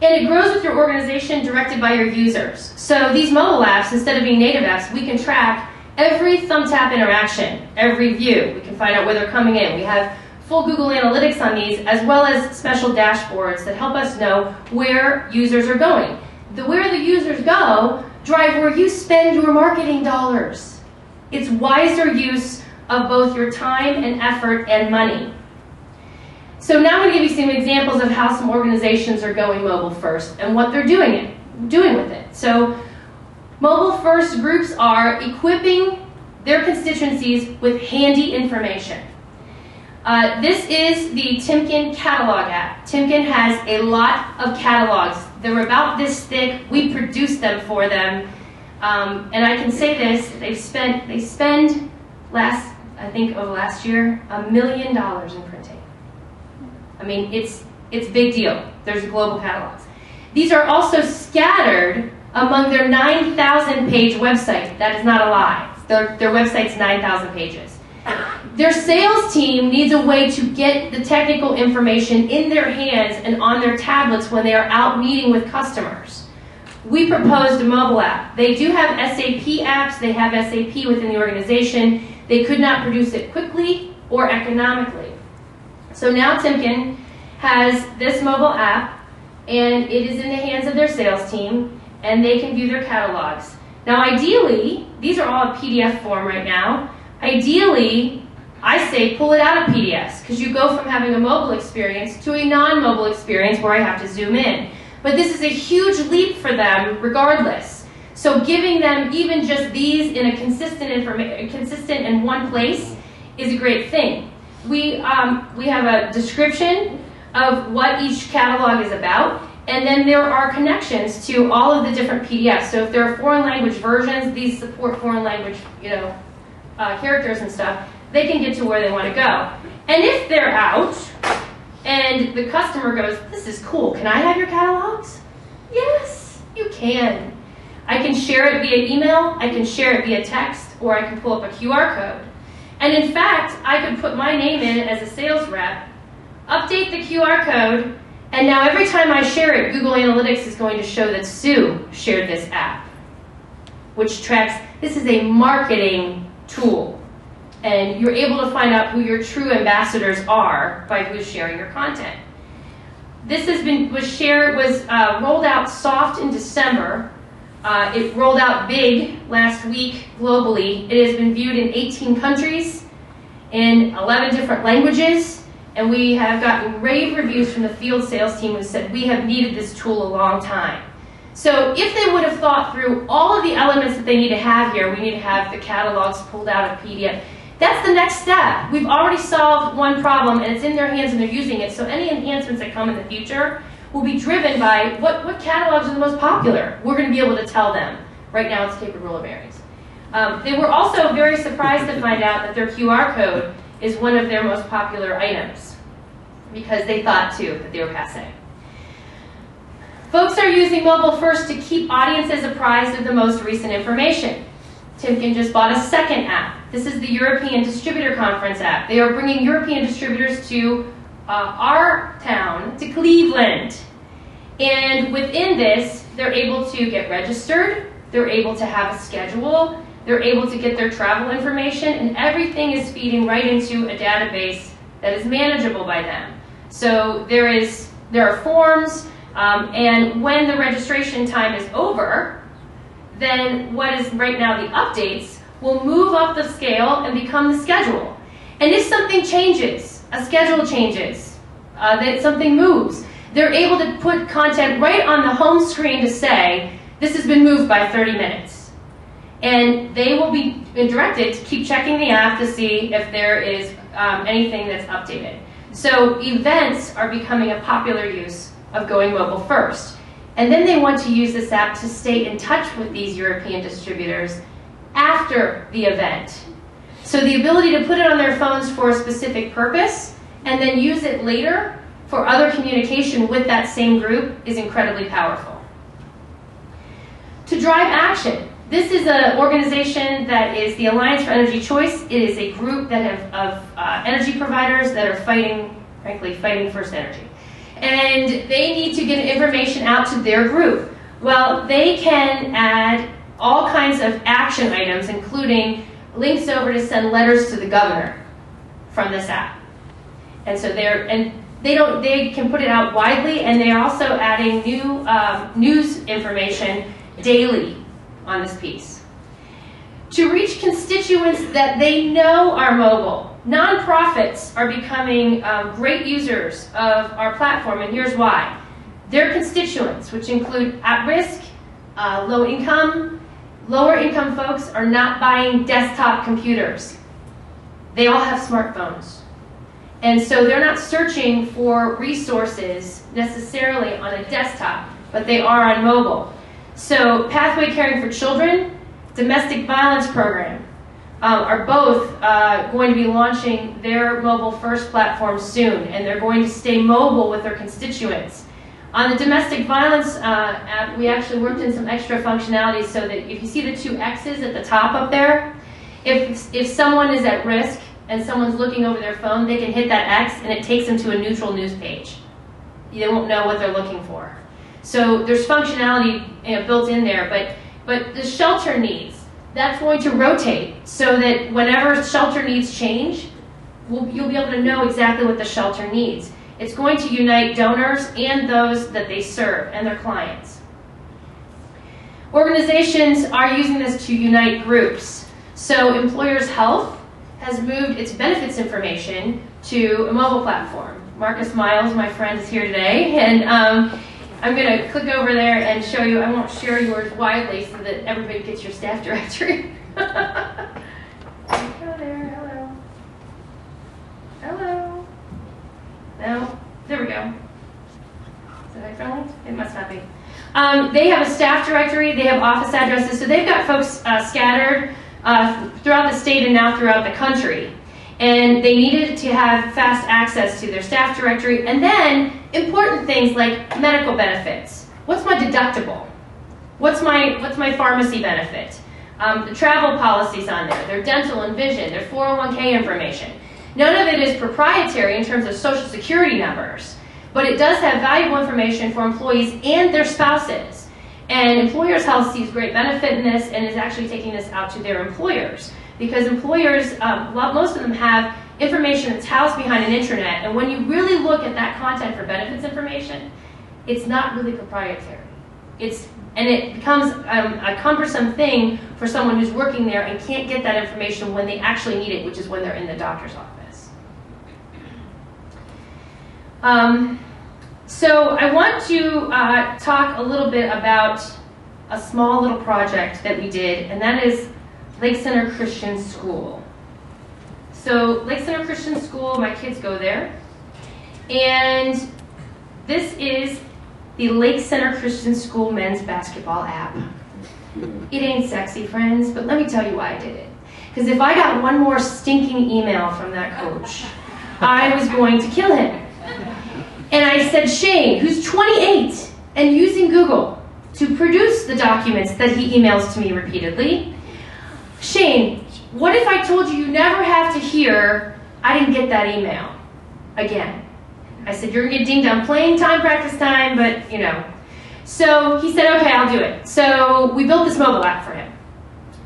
And it grows with your organization, directed by your users. So these mobile apps, instead of being native apps, we can track every thumb tap interaction, every view. We can find out where they're coming in. We have full Google Analytics on these, as well as special dashboards that help us know where users are going. Where the users go drive where you spend your marketing dollars. It's wiser use of both your time and effort and money. So now I'm going to give you some examples of how some organizations are going mobile first and what they're doing with it. So mobile first groups are equipping their constituencies with handy information. This is the Timken catalog app. Timken has a lot of catalogs. They're about this thick. We produce them for them. And I can say this, they spend over last year, $1 million in printing. I mean, it's big deal. There's global catalogs. These are also scattered among their 9,000 page website. That is not a lie. Their website's 9,000 pages. Their sales team needs a way to get the technical information in their hands and on their tablets when they are out meeting with customers. We proposed a mobile app. They do have SAP apps. They have SAP within the organization. They could not produce it quickly or economically. So now Timken has this mobile app, and it is in the hands of their sales team, and they can view their catalogs. Now ideally, these are all a PDF form right now. Ideally, I say pull it out of PDFs, because you go from having a mobile experience to a non-mobile experience where I have to zoom in. But this is a huge leap for them regardless. So giving them even just these in a consistent in one place is a great thing. We have a description of what each catalog is about, and then there are connections to all of the different PDFs. So if there are foreign language versions, these support foreign language, characters and stuff, they can get to where they want to go. And if they're out and the customer goes, this is cool, can I have your catalogs? Yes, you can. I can share it via email, I can share it via text, or I can pull up a QR code. And in fact, I could put my name in as a sales rep, update the QR code, and now every time I share it, Google Analytics is going to show that Sue shared this app, which tracks, this is a marketing tool. And you're able to find out who your true ambassadors are by who's sharing your content. This was rolled out soft in December. It rolled out big last week globally. It has been viewed in 18 countries, in 11 different languages, and we have gotten rave reviews from the field sales team who said we have needed this tool a long time. So if they would have thought through all of the elements that they need to have here, we need to have the catalogs pulled out of PDF. That's the next step. We've already solved one problem, and it's in their hands and they're using it, so any enhancements that come in the future will be driven by what catalogs are the most popular. We're going to be able to tell them. Right now it's tapered ruler bearings. They were also very surprised to find out that their QR code is one of their most popular items, because they thought too that they were passé. Folks are using mobile first to keep audiences apprised of the most recent information. Timken just bought a second app. This is the European Distributor Conference app. They are bringing European distributors to our town, to Cleveland. And within this, they're able to get registered, they're able to have a schedule, they're able to get their travel information, and everything is feeding right into a database that is manageable by them. So there are forms, and when the registration time is over, then what is right now the updates will move up the scale and become the schedule. And if something changes, a schedule changes, that something moves. They're able to put content right on the home screen to say, this has been moved by 30 minutes. And they will be directed to keep checking the app to see if there is anything that's updated. So events are becoming a popular use of going mobile first. And then they want to use this app to stay in touch with these European distributors after the event. So the ability to put it on their phones for a specific purpose and then use it later for other communication with that same group is incredibly powerful. To drive action. This is an organization that is the Alliance for Energy Choice. It is a group that of energy providers that are frankly fighting first energy. And they need to get information out to their group. Well, they can add all kinds of action items, including links over to send letters to the governor from this app. And so they can put it out widely, and they are also adding new news information daily on this piece. To reach constituents that they know are mobile, nonprofits are becoming great users of our platform, and here's why. Their constituents, which include at-risk, lower income folks, are not buying desktop computers. They all have smartphones. And so they're not searching for resources necessarily on a desktop, but they are on mobile. So Pathway Caring for Children, Domestic Violence Program, are both going to be launching their mobile first platform soon, and they're going to stay mobile with their constituents. On the domestic violence app, we actually worked in some extra functionality so that if you see the two X's at the top up there, if someone is at risk and someone's looking over their phone, they can hit that X and it takes them to a neutral news page. They won't know what they're looking for. So there's functionality built in there, but the shelter needs, that's going to rotate so that whenever shelter needs change, you'll be able to know exactly what the shelter needs. It's going to unite donors and those that they serve and their clients. Organizations are using this to unite groups. So Employers Health has moved its benefits information to a mobile platform. Marcus Miles, my friend, is here today, and I'm going to click over there and show you. I won't share yours widely so that everybody gets your staff directory. Go there. Hello. Hello. No? There we go. Is that friendly? It must not be. They have a staff directory. They have office addresses. So they've got folks scattered throughout the state and now throughout the country. And they needed to have fast access to their staff directory. And then important things like medical benefits. What's my deductible? What's my pharmacy benefit? The travel policies on there, their dental and vision, their 401k information. None of it is proprietary in terms of social security numbers, but it does have valuable information for employees and their spouses. And Employers Health sees great benefit in this and is actually taking this out to their employers. Because employers, most of them have information that's housed behind an intranet, and when you really look at that content for benefits information, it's not really proprietary. And it becomes a cumbersome thing for someone who's working there and can't get that information when they actually need it, which is when they're in the doctor's office. So I want to talk a little bit about a small little project that we did, and that is Lake Center Christian School. So Lake Center Christian School, my kids go there, and this is the Lake Center Christian School men's basketball app. It ain't sexy, friends, but let me tell you why I did it. Because if I got one more stinking email from that coach, I was going to kill him. And I said, Shane, who's 28 and using Google to produce the documents that he emails to me repeatedly, Shane, what if I told you never have to hear, I didn't get that email again? I said, you're going to get dinged on playing time, practice time, but, you know. So he said, okay, I'll do it. So we built this mobile app for him.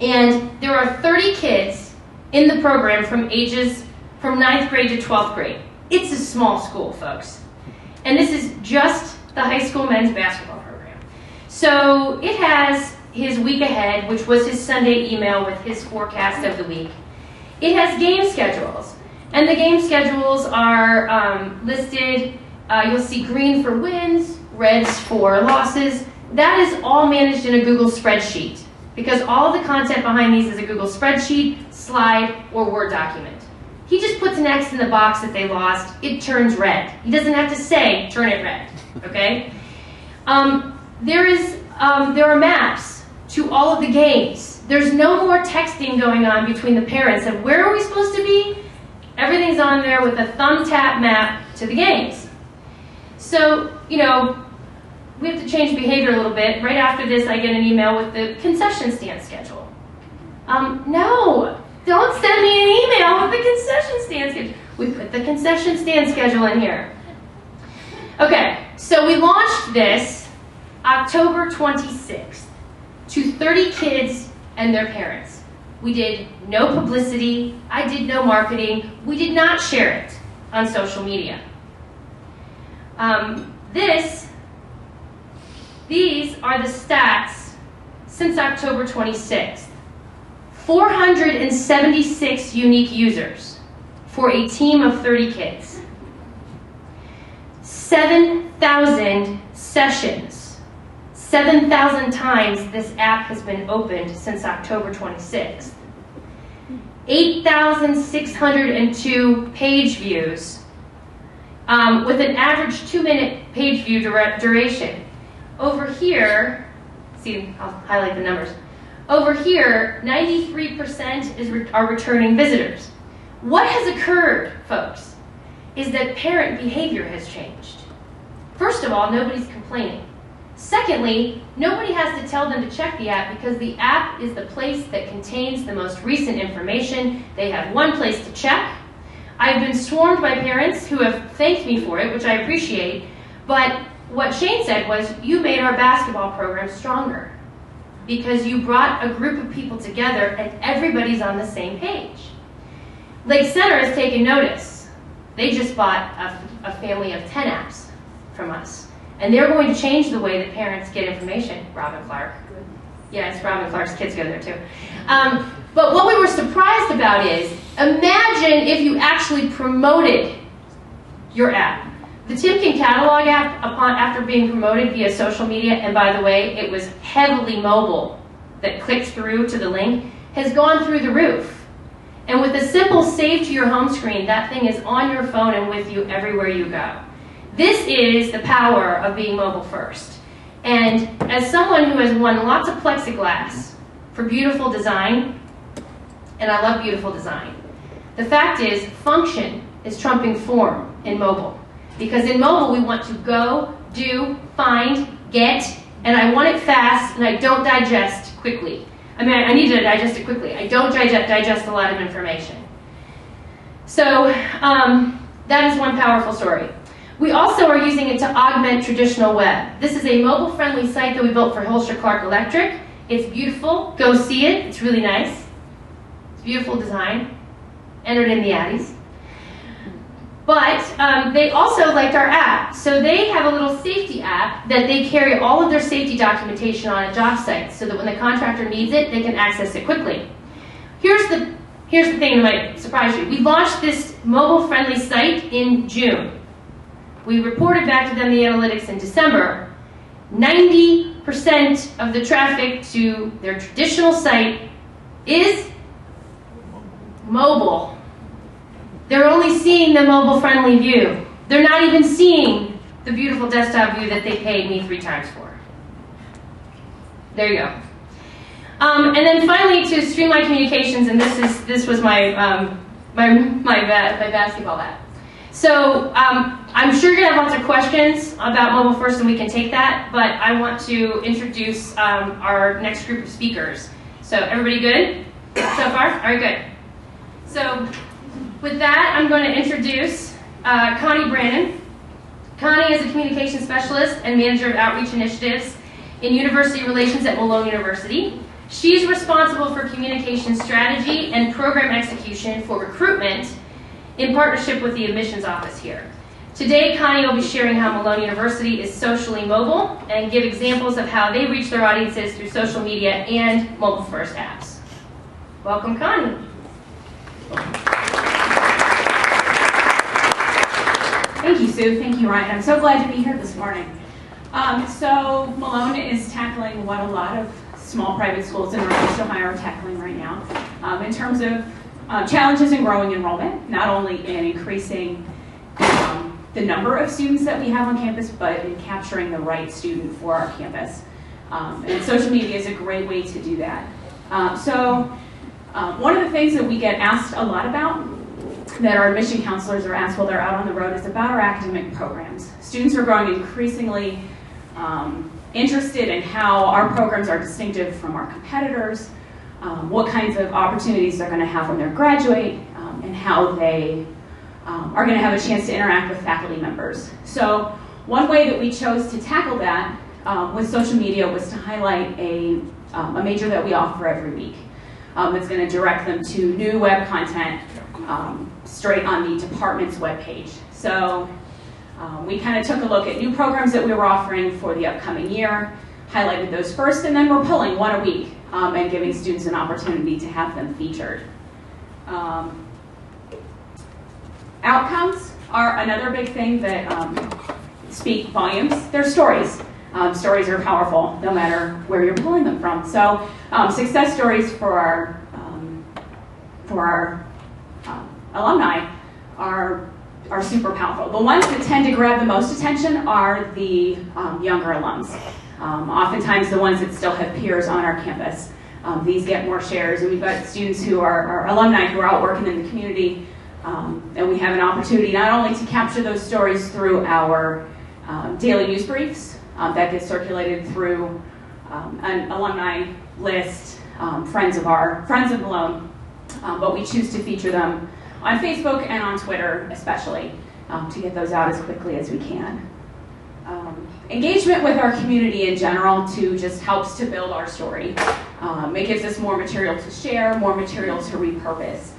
And there are 30 kids in the program from 9th grade to 12th grade. It's a small school, folks. And this is just the high school men's basketball program. So it has his week ahead, which was his Sunday email with his forecast of the week. It has game schedules. And the game schedules are listed. You'll see green for wins, reds for losses. That is all managed in a Google spreadsheet because all the content behind these is a Google spreadsheet, slide, or Word document. He just puts an X in the box that they lost. It turns red. He doesn't have to say, turn it red, okay? There are maps to all of the games. There's no more texting going on between the parents of where are we supposed to be? Everything's on there with a thumb tap map to the games. So, we have to change behavior a little bit. Right after this, I get an email with the concession stand schedule. No, don't send me an email with the concession stand schedule. We put the concession stand schedule in here. Okay, so we launched this October 26th to 30 kids and their parents. We did no publicity. I did no marketing. We did not share it on social media. These are the stats since October 26th. 476 unique users for a team of 30 kids. 7,000 sessions. 7,000 times this app has been opened since October 26th. 8,602 page views with an average 2-minute page view duration. Over here, see, I'll highlight the numbers. Over here, 93% are returning visitors. What has occurred, folks, is that parent behavior has changed. First of all, nobody's complaining. Secondly, nobody has to tell them to check the app because the app is the place that contains the most recent information. They have one place to check. I've been swarmed by parents who have thanked me for it, which I appreciate, but what Shane said was, you made our basketball program stronger because you brought a group of people together and everybody's on the same page. Lake Center has taken notice. They just bought a family of 10 apps from us. And they're going to change the way that parents get information. Robin Clark. Yeah, it's Robin Clark's kids go there too. But what we were surprised about is, imagine if you actually promoted your app. The Timken Catalog app, after being promoted via social media, and by the way, it was heavily mobile that clicked through to the link, has gone through the roof. And with a simple save to your home screen, that thing is on your phone and with you everywhere you go. This is the power of being mobile first. And as someone who has won lots of plexiglass for beautiful design, and I love beautiful design, the fact is function is trumping form in mobile. Because in mobile we want to go, do, find, get, and I want it fast and I don't digest quickly. I need to digest it quickly. I don't digest a lot of information. So that is one powerful story. We also are using it to augment traditional web. This is a mobile-friendly site that we built for Holster Clark Electric. It's beautiful. Go see it. It's really nice. It's beautiful design. Entered in the Addies. But they also liked our app. So they have a little safety app that they carry all of their safety documentation on at job sites so that when the contractor needs it, they can access it quickly. Here's the thing that might surprise you. We launched this mobile-friendly site in June. We reported back to them the analytics in December. 90% of the traffic to their traditional site is mobile. They're only seeing the mobile-friendly view. They're not even seeing the beautiful desktop view that they paid me 3 times for. There you go. And then finally, to streamline communications, and this was my basketball app. So I'm sure you're gonna have lots of questions about mobile first, and we can take that. But I want to introduce our next group of speakers. So everybody good so far? All right, good. So with that, I'm going to introduce Connie Brannon. Connie is a communication specialist and manager of outreach initiatives in university relations at Malone University. She's responsible for communication strategy and program execution for recruitment in partnership with the admissions office here. Today, Connie will be sharing how Malone University is socially mobile and give examples of how they reach their audiences through social media and mobile-first apps. Welcome, Connie. Sue. Thank you, Ryan. I'm so glad to be here this morning. So Malone is tackling what a lot of small private schools in Northeast Ohio are tackling right now in terms of challenges in growing enrollment, not only in increasing the number of students that we have on campus, but in capturing the right student for our campus. And social media is a great way to do that. One of the things that we get asked a lot about, that our admission counselors are asked while they're out on the road, is about our academic programs. Students are growing increasingly interested in how our programs are distinctive from our competitors, what kinds of opportunities they're going to have when they graduate, and how they are going to have a chance to interact with faculty members. So one way that we chose to tackle that with social media was to highlight a major that we offer every week. That's going to direct them to new web content straight on the department's webpage. So we kind of took a look at new programs that we were offering for the upcoming year, highlighted those first, and then we're pulling one a week and giving students an opportunity to have them featured. Outcomes are another big thing that speak volumes. They're stories. Stories are powerful no matter where you're pulling them from. So success stories for our alumni are super powerful. The ones that tend to grab the most attention are the younger alums. Oftentimes the ones that still have peers on our campus. These get more shares, and we've got students who are alumni who are out working in the community, and we have an opportunity not only to capture those stories through our daily news briefs that get circulated through an alumni list, friends of Malone, but we choose to feature them on Facebook and on Twitter especially, to get those out as quickly as we can. Engagement with our community in general too just helps to build our story. It gives us more material to share, more material to repurpose.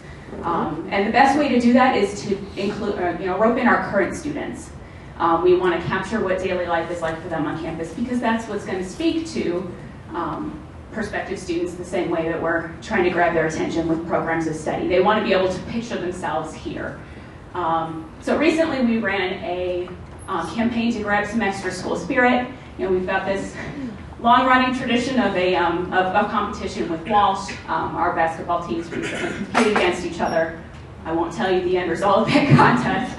And the best way to do that is to include, rope in our current students. We want to capture what daily life is like for them on campus, because that's what's going to speak to prospective students the same way that we're trying to grab their attention with programs of study. They want to be able to picture themselves here. So recently we ran a campaign to grab some extra school spirit. We've got this long-running tradition of competition with Walsh. Our basketball teams recently competed against each other. I won't tell you the end result of that contest.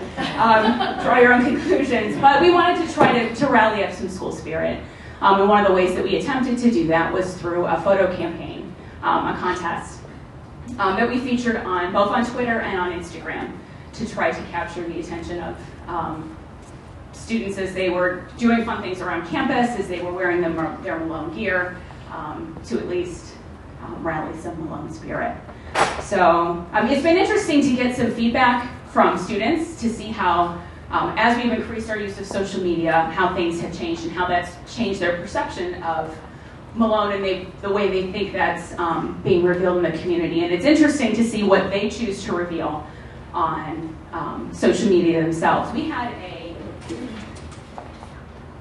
Draw your own conclusions. But we wanted to try to rally up some school spirit. And one of the ways that we attempted to do that was through a photo campaign, a contest that we featured both on Twitter and on Instagram to try to capture the attention of students as they were doing fun things around campus, as they were wearing their Malone gear, to at least rally some Malone spirit. So it's been interesting to get some feedback from students to see how, as we've increased our use of social media, how things have changed and how that's changed their perception of Malone and the way they think that's being revealed in the community. And it's interesting to see what they choose to reveal on social media themselves. We had a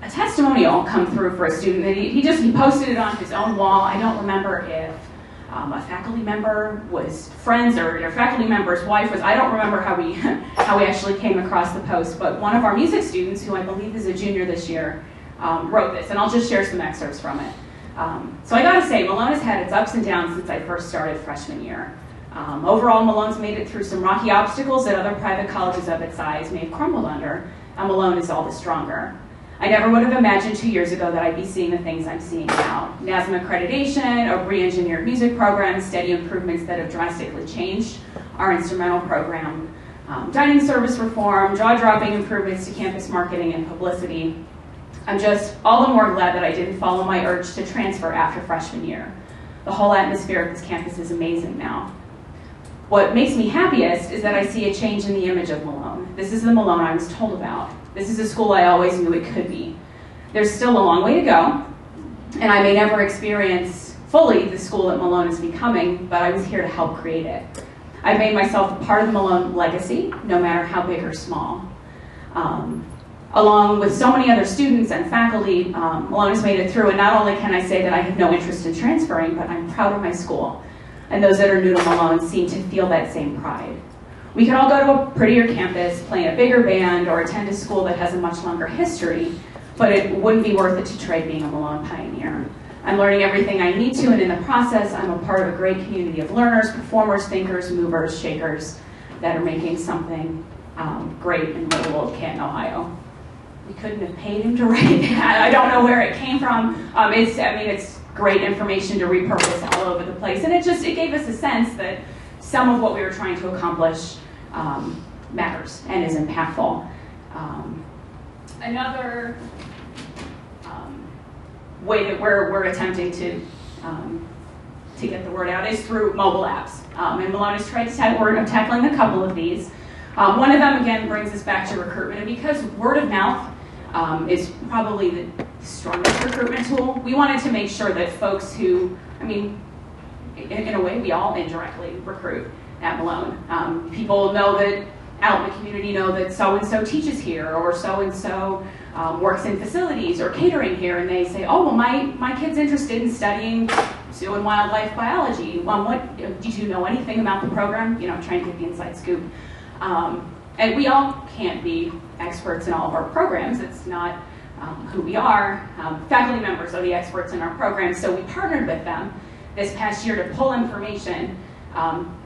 testimonial come through for a student that he posted it on his own wall. I don't remember if a faculty member was friends or a faculty member's wife was. I don't remember how we actually came across the post, but one of our music students, who I believe is a junior this year, wrote this, and I'll just share some excerpts from it. So I gotta say, Malone has had its ups and downs since I first started freshman year. Overall, Malone's made it through some rocky obstacles that other private colleges of its size may have crumbled under, and Malone is all the stronger. I never would have imagined 2 years ago that I'd be seeing the things I'm seeing now. NASM accreditation, a re-engineered music program, steady improvements that have drastically changed our instrumental program, dining service reform, jaw-dropping improvements to campus marketing and publicity. I'm just all the more glad that I didn't follow my urge to transfer after freshman year. The whole atmosphere of this campus is amazing now. What makes me happiest is that I see a change in the image of Malone. This is the Malone I was told about. This is a school I always knew it could be. There's still a long way to go, and I may never experience fully the school that Malone is becoming, but I was here to help create it. I've made myself a part of the Malone legacy, no matter how big or small. Along with so many other students and faculty, Malone has made it through, and not only can I say that I have no interest in transferring, but I'm proud of my school. And those that are new to Malone seem to feel that same pride. We could all go to a prettier campus, play in a bigger band, or attend a school that has a much longer history, but it wouldn't be worth it to trade being a Malone pioneer. I'm learning everything I need to, and in the process, I'm a part of a great community of learners, performers, thinkers, movers, shakers that are making something great in little old Canton, Ohio. We couldn't have paid him to write that. I don't know where it came from. It's great information to repurpose all over the place, and it gave us a sense that some of what we were trying to accomplish matters and is impactful. Another way that we're attempting to get the word out is through mobile apps. And Malone has tried to tackling a couple of these. One of them, again, brings us back to recruitment. And because word of mouth is probably the strongest recruitment tool, we wanted to make sure that folks who, in a way, we all indirectly recruit at Malone. People know that out in the community know that so-and-so teaches here, or so-and-so works in facilities or catering here, and they say, oh, well, my kid's interested in studying zoo and wildlife biology. Did you know anything about the program? Trying to get the inside scoop. And we all can't be experts in all of our programs. It's not who we are. Faculty members are the experts in our programs, so we partnered with them this past year to pull information,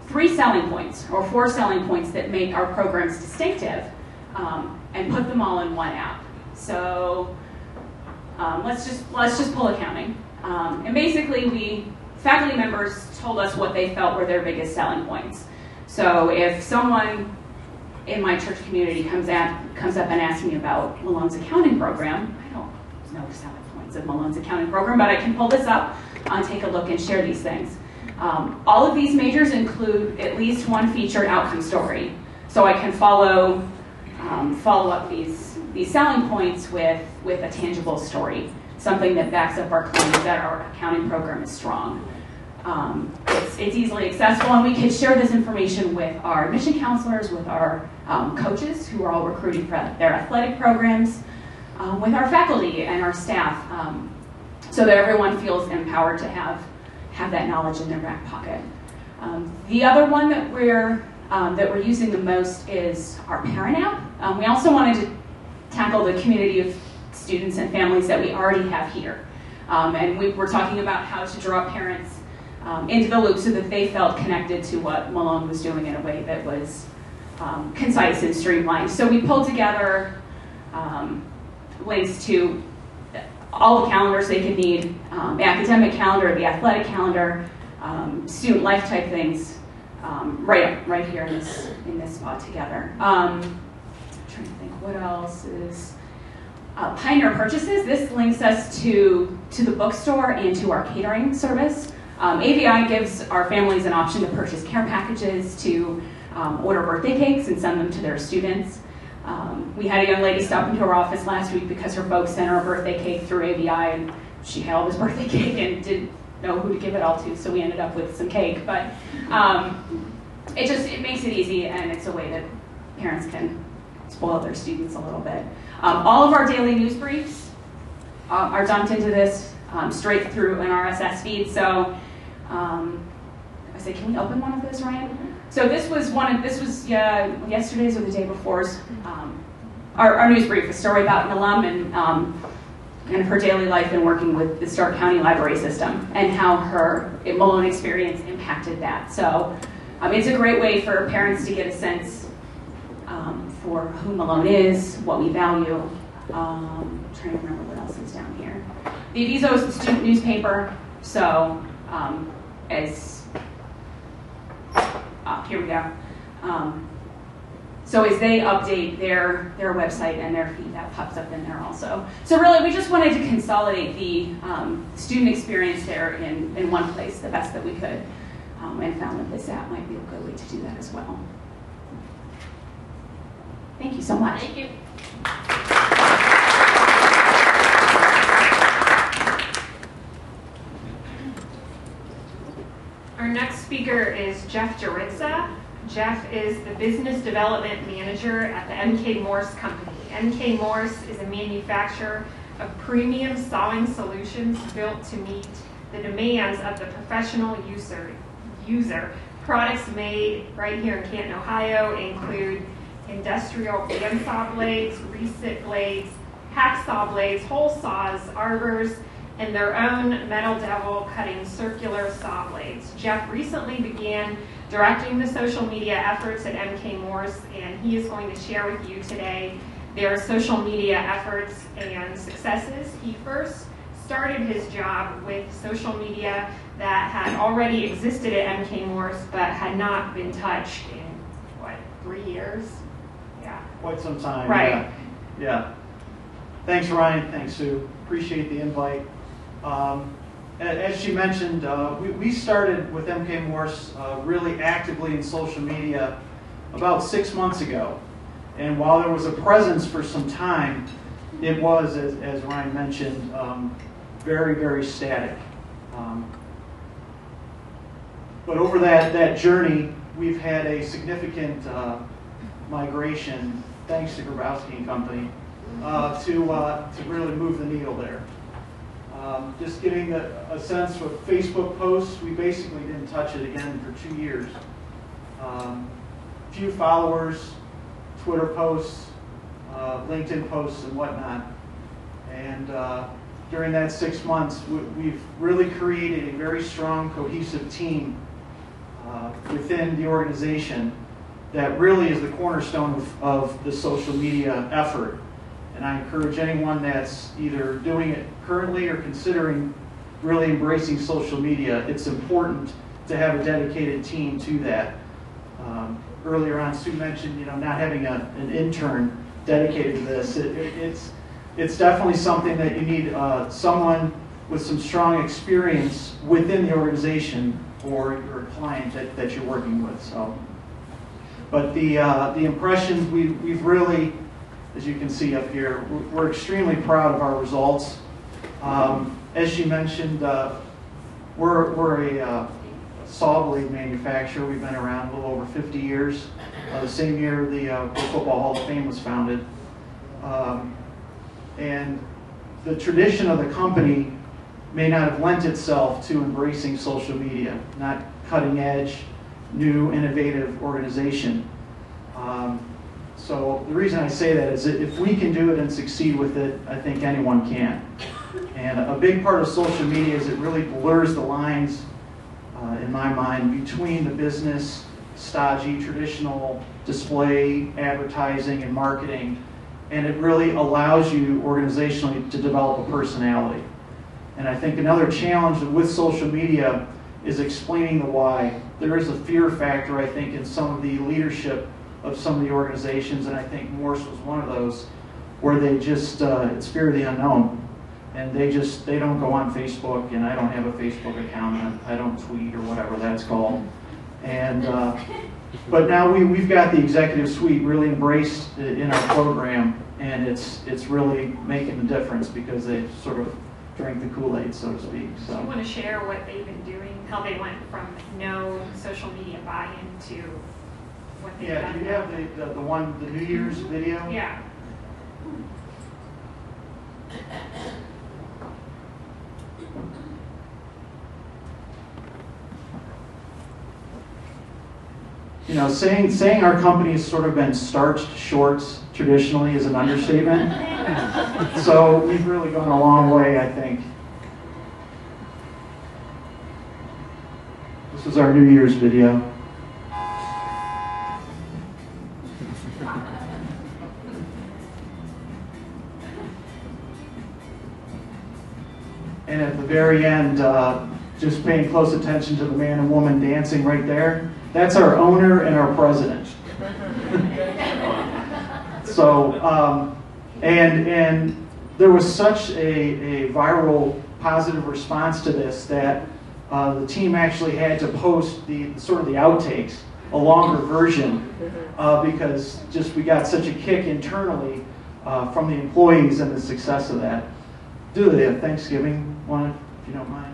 3 selling points or 4 selling points that make our programs distinctive, and put them all in one app. So let's just pull accounting. And basically, faculty members told us what they felt were their biggest selling points. So if someone in my church community comes up and asks me about Malone's accounting program, I don't know the selling points of Malone's accounting program, but I can pull this up, take a look, and share these things. All of these majors include at least one featured outcome story, so I can follow up these selling points with a tangible story, something that backs up our claim that our accounting program is strong. It's easily accessible, and we can share this information with our admission counselors, with our coaches who are all recruiting for their athletic programs, with our faculty and our staff, so that everyone feels empowered to have that knowledge in their back pocket. The other one that we're using the most is our parent app. We also wanted to tackle the community of students and families that we already have here. And we were talking about how to draw parents into the loop so that they felt connected to what Malone was doing in a way that was concise and streamlined. So we pulled together links to all the calendars they could need, the academic calendar, the athletic calendar, student life type things, right here in this spot together. I'm trying to think what else is. Pioneer Purchases, this links us to the bookstore and to our catering service. AVI gives our families an option to purchase care packages, to order birthday cakes and send them to their students. We had a young lady stop into our office last week because her folks sent her a birthday cake through AVI, and she had all this birthday cake and didn't know who to give it all to, so we ended up with some cake. But it makes it easy, and it's a way that parents can spoil their students a little bit. All of our daily news briefs are dumped into this straight through an RSS feed. So I say, can we open one of those, Ryan? So this was yesterday's or the day before's our news brief, a story about an alum and kind of her daily life and working with the Stark County Library System and how her Malone experience impacted that. So it's a great way for parents to get a sense for who Malone is, what we value. I'm trying to remember what else is down here. The Aviso is the student newspaper, so here we go. So as they update their website and their feed, that pops up in there also. So really, we just wanted to consolidate the student experience there in one place the best that we could, and found that this app might be a good way to do that as well. Thank you so much. Thank you. Our next speaker is Jeff Jaritza. Jeff is the Business Development Manager at the M.K. Morse Company. M.K. Morse is a manufacturer of premium sawing solutions built to meet the demands of the professional user Products made right here in Canton, Ohio include industrial bandsaw blades, resit blades, hacksaw blades, hole saws, arbors, and their own Metal Devil cutting circular saw blades. Jeff recently began directing the social media efforts at MK Morse, and he is going to share with you today their social media efforts and successes. He first started his job with social media that had already existed at MK Morse but had not been touched in, 3 years? Yeah. Quite some time. Right. Yeah. Thanks, Ryan. Thanks, Sue. Appreciate the invite. As she mentioned, we started with MK Morse really actively in social media about 6 months ago. And while there was a presence for some time, it was, as Ryan mentioned, very, very static. But over that journey, we've had a significant migration, thanks to Grabowski and Company, to really move the needle there. Just getting a sense with Facebook posts, we basically didn't touch it again for 2 years. Few followers, Twitter posts, LinkedIn posts, and whatnot. And during that 6 months, we've really created a very strong, cohesive team within the organization that really is the cornerstone of the social media effort. And I encourage anyone that's either doing it currently or considering really embracing social media, it's important to have a dedicated team to that. Earlier on, Sue mentioned, not having an intern dedicated to this. It's definitely something that you need someone with some strong experience within the organization or your client that you're working with. So, but the impressions we've really, as you can see up here, we're extremely proud of our results. As she mentioned, we're a saw blade manufacturer. We've been around a little over 50 years. The same year the Football Hall of Fame was founded. And the tradition of the company may not have lent itself to embracing social media, not cutting edge, new, innovative organization. So the reason I say that is that if we can do it and succeed with it, I think anyone can. And a big part of social media is it really blurs the lines, in my mind, between the business, stodgy, traditional display, advertising, and marketing, and it really allows you organizationally to develop a personality. And I think another challenge with social media is explaining the why. There is a fear factor, I think, in some of the leadership of some of the organizations, and I think Morse was one of those, where they just, it's fear of the unknown. And they don't go on Facebook, and I don't have a Facebook account, I don't tweet or whatever that's called. And, but now we've got the executive suite really embraced in our program, and it's really making the difference because they sort of drank the Kool-Aid, so to speak. So. Do you want to share what they've been doing, how they went from no social media buy-in to what they've done? Yeah, do you have the New Year's video? Yeah. Saying our company has sort of been starched shorts traditionally is an understatement. So we've really gone a long way, I think. This is our New Year's video. And at the very end, just paying close attention to the man and woman dancing right there. That's our owner and our president. So, and there was such a viral positive response to this that the team actually had to post the outtakes, a longer version, because we got such a kick internally from the employees and the success of that. Do the Thanksgiving one, if you don't mind.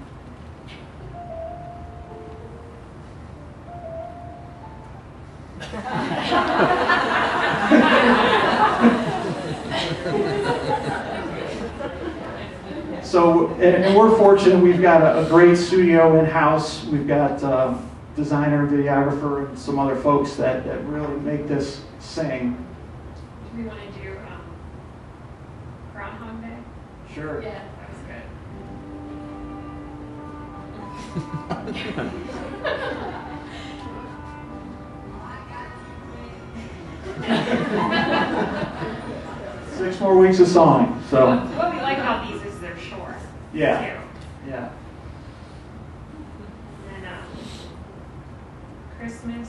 So, and we're fortunate, we've got a great studio in-house. We've got designer, videographer, and some other folks that really make this sing. Do we want to do Groundhog Day? Sure. Yeah. That was good. 6 more weeks of sawing, so. What we like about these is they're short. Yeah. Too. Yeah. And then Christmas.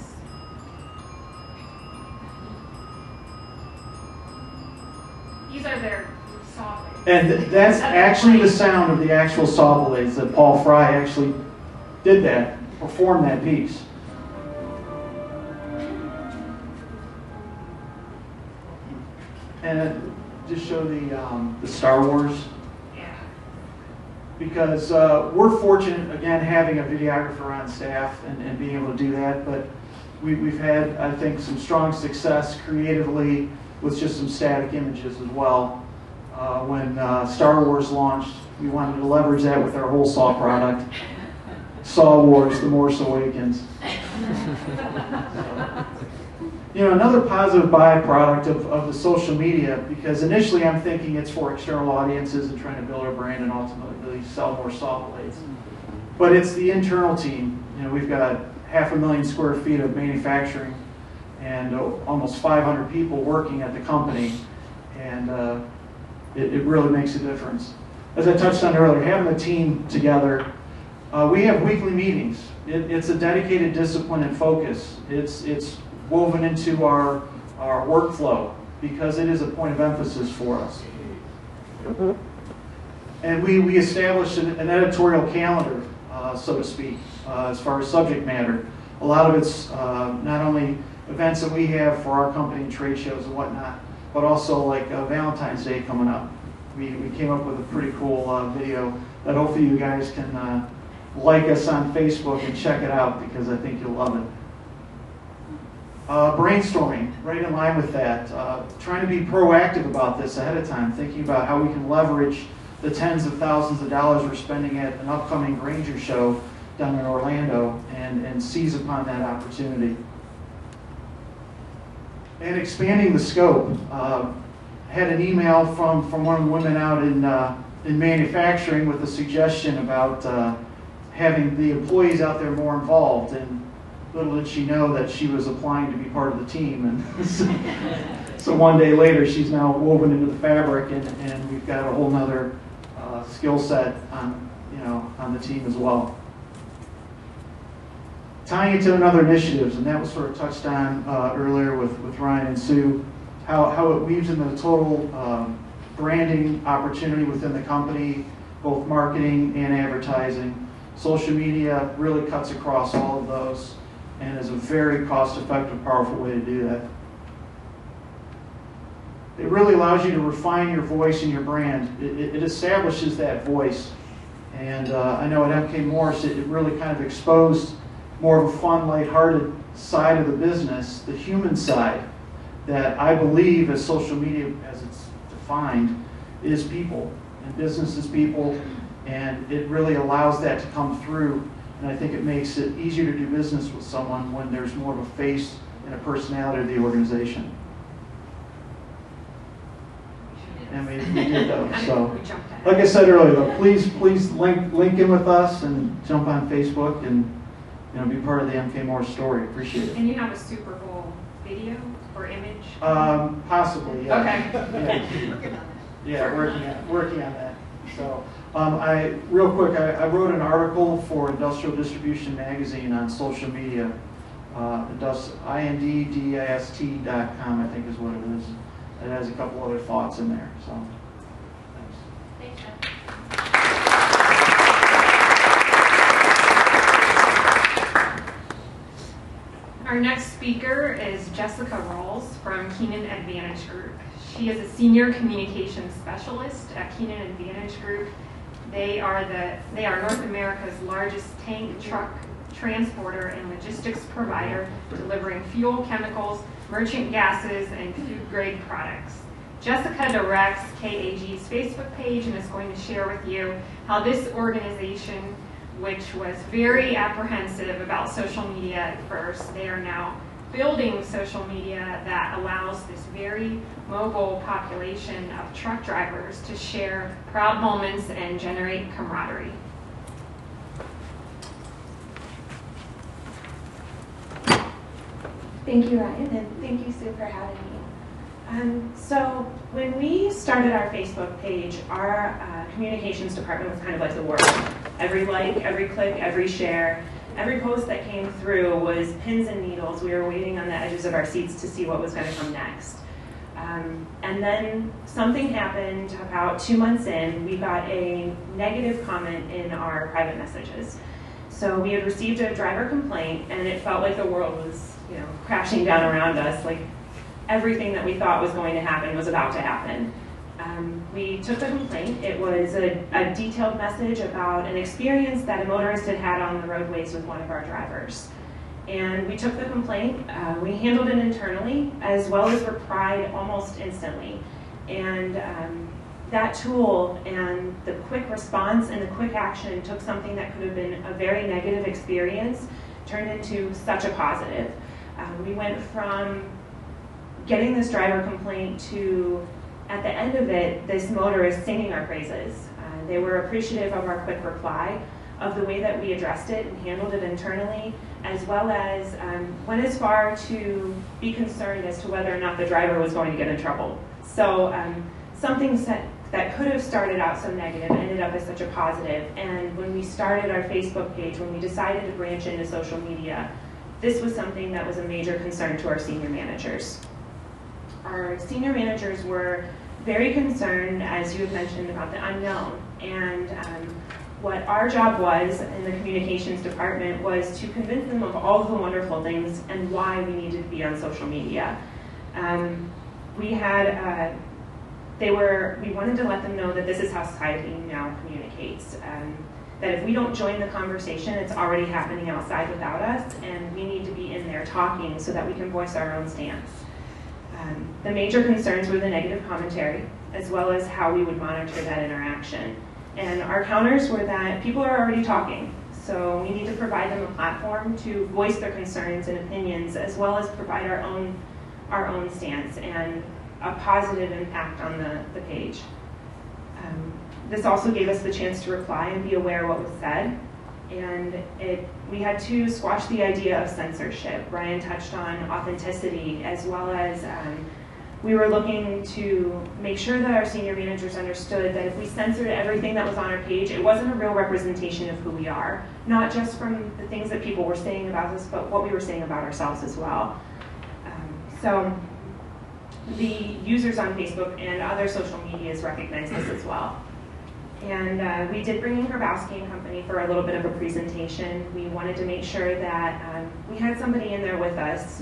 These are their saw blades. And that's actually the sound of the actual saw blades that Paul Fry actually did that, performed that piece. And just show the Star Wars, Yeah. because we're fortunate, again, having a videographer on staff and being able to do that, but we've had, I think, some strong success creatively with just some static images as well. When Star Wars launched, we wanted to leverage that with our whole Saw product. Saw Wars, The Morse Awakens. You know, another positive byproduct of the social media, because initially I'm thinking it's for external audiences and trying to build our brand and ultimately sell more saw blades. But it's the internal team. You know, we've got 500,000 square feet of manufacturing and almost 500 people working at the company, and it really makes a difference. As I touched on earlier, having the team together, we have weekly meetings. It's a dedicated discipline and focus. It's woven into our workflow because it is a point of emphasis for us. And we established an editorial calendar, so to speak, as far as subject matter. A lot of it's not only events that we have for our company and trade shows and whatnot, but also like Valentine's Day coming up. We came up with a pretty cool video that hopefully you guys can like us on Facebook and check it out, because I think you'll love it. Brainstorming, right in line with that. Trying to be proactive about this ahead of time, thinking about how we can leverage the tens of thousands of dollars we're spending at an upcoming Granger show down in Orlando and seize upon that opportunity. And expanding the scope. Had an email from one of the women out in manufacturing with a suggestion about having the employees out there more involved, and little did she know that she was applying to be part of the team. And so one day later, she's now woven into the fabric, and we've got a whole nother skill set on the team as well. Tying it to another initiatives, and that was sort of touched on earlier with Ryan and Sue, how it weaves into the total branding opportunity within the company, both marketing and advertising. Social media really cuts across all of those and is a very cost-effective, powerful way to do that. It really allows you to refine your voice and your brand. It establishes that voice. And I know at MK Morse, it really kind of exposed more of a fun, lighthearted side of the business, the human side, that I believe, as social media, as it's defined, is people, and business is people, and it really allows that to come through, and I think it makes it easier to do business with someone when there's more of a face and a personality of the organization. And we did those. So, like I said earlier, though, please link in with us and jump on Facebook and be part of the MK Morse story. Appreciate it. And you have a Super Bowl video or image? Possibly, yeah. Okay. Yeah, working on that. So, real quick, I wrote an article for Industrial Distribution Magazine on social media. inddist.com, I think is what it is. It has a couple other thoughts in there. So, thanks. Thanks, Jeff. Our next speaker is Jessica Rawls from Keenan Advantage Group. She is a senior communications specialist at Keenan Advantage Group. They are North America's largest tank truck transporter and logistics provider, delivering fuel, chemicals, merchant gases, and food-grade products. Jessica directs KAG's Facebook page and is going to share with you how this organization which was very apprehensive about social media at first. They are now building social media that allows this very mobile population of truck drivers to share proud moments and generate camaraderie. Thank you, Ryan, and thank you, Sue, for having me. So when we started our Facebook page, our communications department was kind of like the world. Every like, every click, every share, every post that came through was pins and needles. We were waiting on the edges of our seats to see what was going to come next. And then something happened about 2 months in. We got a negative comment in our private messages. So we had received a driver complaint, and it felt like the world was, crashing down around us. Like everything that we thought was going to happen was about to happen. We took the complaint. It was a detailed message about an experience that a motorist had had on the roadways with one of our drivers. And we took the complaint, we handled it internally, as well as replied almost instantly. And that tool and the quick response and the quick action took something that could have been a very negative experience, turned into such a positive. We went from getting this driver complaint to, at the end of it, this motorist singing our praises. They were appreciative of our quick reply, of the way that we addressed it and handled it internally, as well as went as far to be concerned as to whether or not the driver was going to get in trouble. So something that could have started out so negative ended up as such a positive. And when we started our Facebook page, when we decided to branch into social media, this was something that was a major concern to our senior managers. Our senior managers were very concerned, as you had mentioned, about the unknown. And what our job was in the communications department was to convince them of all the wonderful things and why we needed to be on social media. We wanted to let them know that this is how society now communicates. That if we don't join the conversation, it's already happening outside without us, and we need to be in there talking so that we can voice our own stance. The major concerns were the negative commentary, as well as how we would monitor that interaction. And our counters were that people are already talking, so we need to provide them a platform to voice their concerns and opinions, as well as provide our own stance and a positive impact on the page. This also gave us the chance to reply and be aware of what was said. And we had to squash the idea of censorship. Ryan touched on authenticity, as well as we were looking to make sure that our senior managers understood that if we censored everything that was on our page, it wasn't a real representation of who we are. Not just from the things that people were saying about us, but what we were saying about ourselves as well. So the users on Facebook and other social medias recognized this as well. And we did bring in Grabowski and Company for a little bit of a presentation. We wanted to make sure that we had somebody in there with us,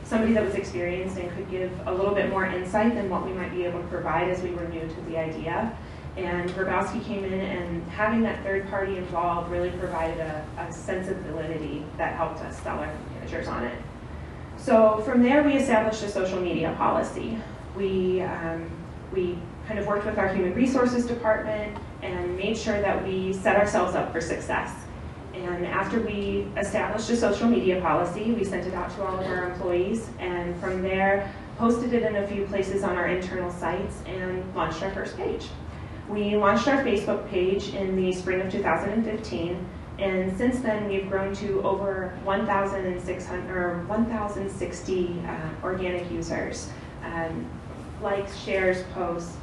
somebody that was experienced and could give a little bit more insight than what we might be able to provide as we were new to the idea. And Grabowski came in, and having that third party involved really provided a sense of validity that helped us sell our managers on it. So from there, we established a social media policy. We kind of worked with our human resources department and made sure that we set ourselves up for success. And after we established a social media policy, we sent it out to all of our employees, and from there, posted it in a few places on our internal sites and launched our first page. We launched our Facebook page in the spring of 2015, and since then we've grown to over 1,060 organic users. Likes, shares, posts.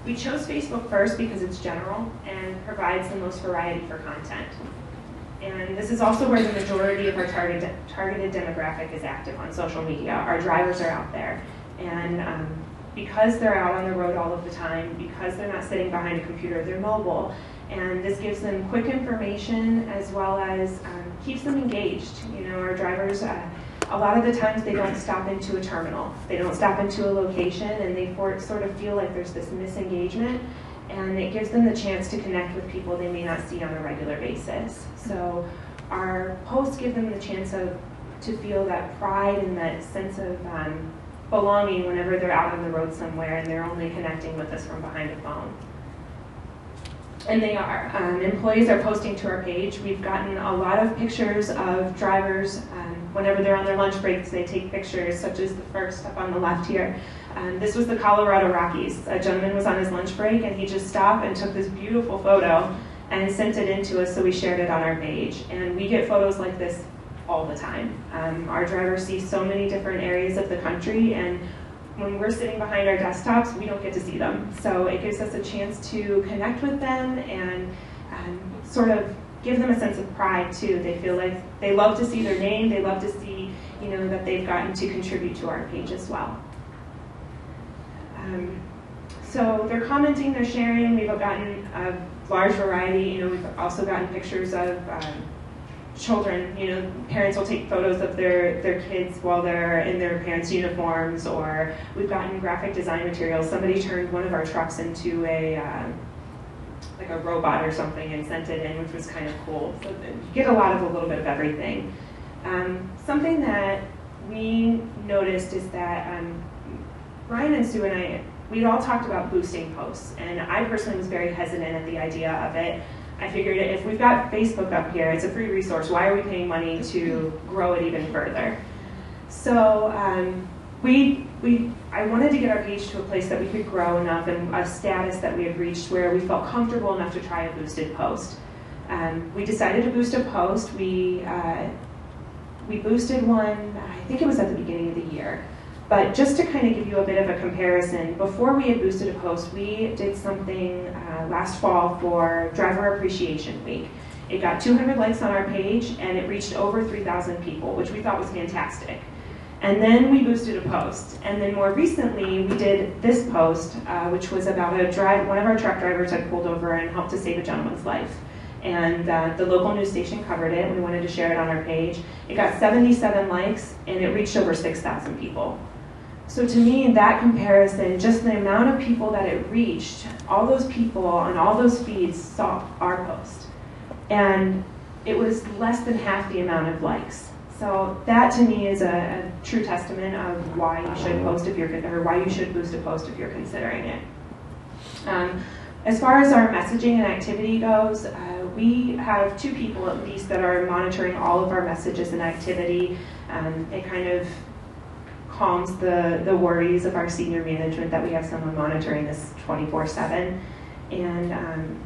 We chose Facebook first because it's general and provides the most variety for content. And this is also where the majority of our targeted demographic is active on social media. Our drivers are out there. And because they're out on the road all of the time, because they're not sitting behind a computer, they're mobile. And this gives them quick information, as well as keeps them engaged. Our drivers, a lot of the times they don't stop into a terminal. They don't stop into a location, and they sort of feel like there's this misengagement, and it gives them the chance to connect with people they may not see on a regular basis. So our posts give them the chance to feel that pride and that sense of belonging whenever they're out on the road somewhere and they're only connecting with us from behind a phone. And they are. Employees are posting to our page. We've gotten a lot of pictures of drivers. Whenever they're on their lunch breaks, they take pictures, such as the first up on the left here. This was the Colorado Rockies. A gentleman was on his lunch break, and he just stopped and took this beautiful photo and sent it in to us, so we shared it on our page. And we get photos like this all the time. Our drivers see so many different areas of the country, and when we're sitting behind our desktops, we don't get to see them. So it gives us a chance to connect with them and sort of give them a sense of pride too. They feel like they love to see their name, they love to see, that they've gotten to contribute to our page as well. So they're commenting, they're sharing. We've gotten a large variety. We've also gotten pictures of children. Parents will take photos of their kids while they're in their parents' uniforms, or we've gotten graphic design materials. Somebody turned one of our trucks into like a robot or something and sent it in, which was kind of cool. So you get a little bit of everything. Something that we noticed is that Ryan and Sue and I, we'd all talked about boosting posts, and I personally was very hesitant at the idea of it. I figured if we've got Facebook up here, it's a free resource, why are we paying money to grow it even further? So I wanted to get our page to a place that we could grow enough and a status that we had reached where we felt comfortable enough to try a boosted post. We decided to boost a post. We boosted one, I think it was at the beginning of the year. But just to kind of give you a bit of a comparison, before we had boosted a post, we did something last fall for Driver Appreciation Week. It got 200 likes on our page, and it reached over 3,000 people, which we thought was fantastic. And then we boosted a post. And then more recently, we did this post, which was about one of our truck drivers had pulled over and helped to save a gentleman's life. And the local news station covered it, and we wanted to share it on our page. It got 77 likes, and it reached over 6,000 people. So to me, that comparison, just the amount of people that it reached, all those people on all those feeds saw our post. And it was less than half the amount of likes. So that to me is a true testament of why you should post or why you should boost a post if you're considering it. As far as our messaging and activity goes, we have 2 people at least that are monitoring all of our messages and activity. It kind of calms the worries of our senior management that we have someone monitoring this 24/7. And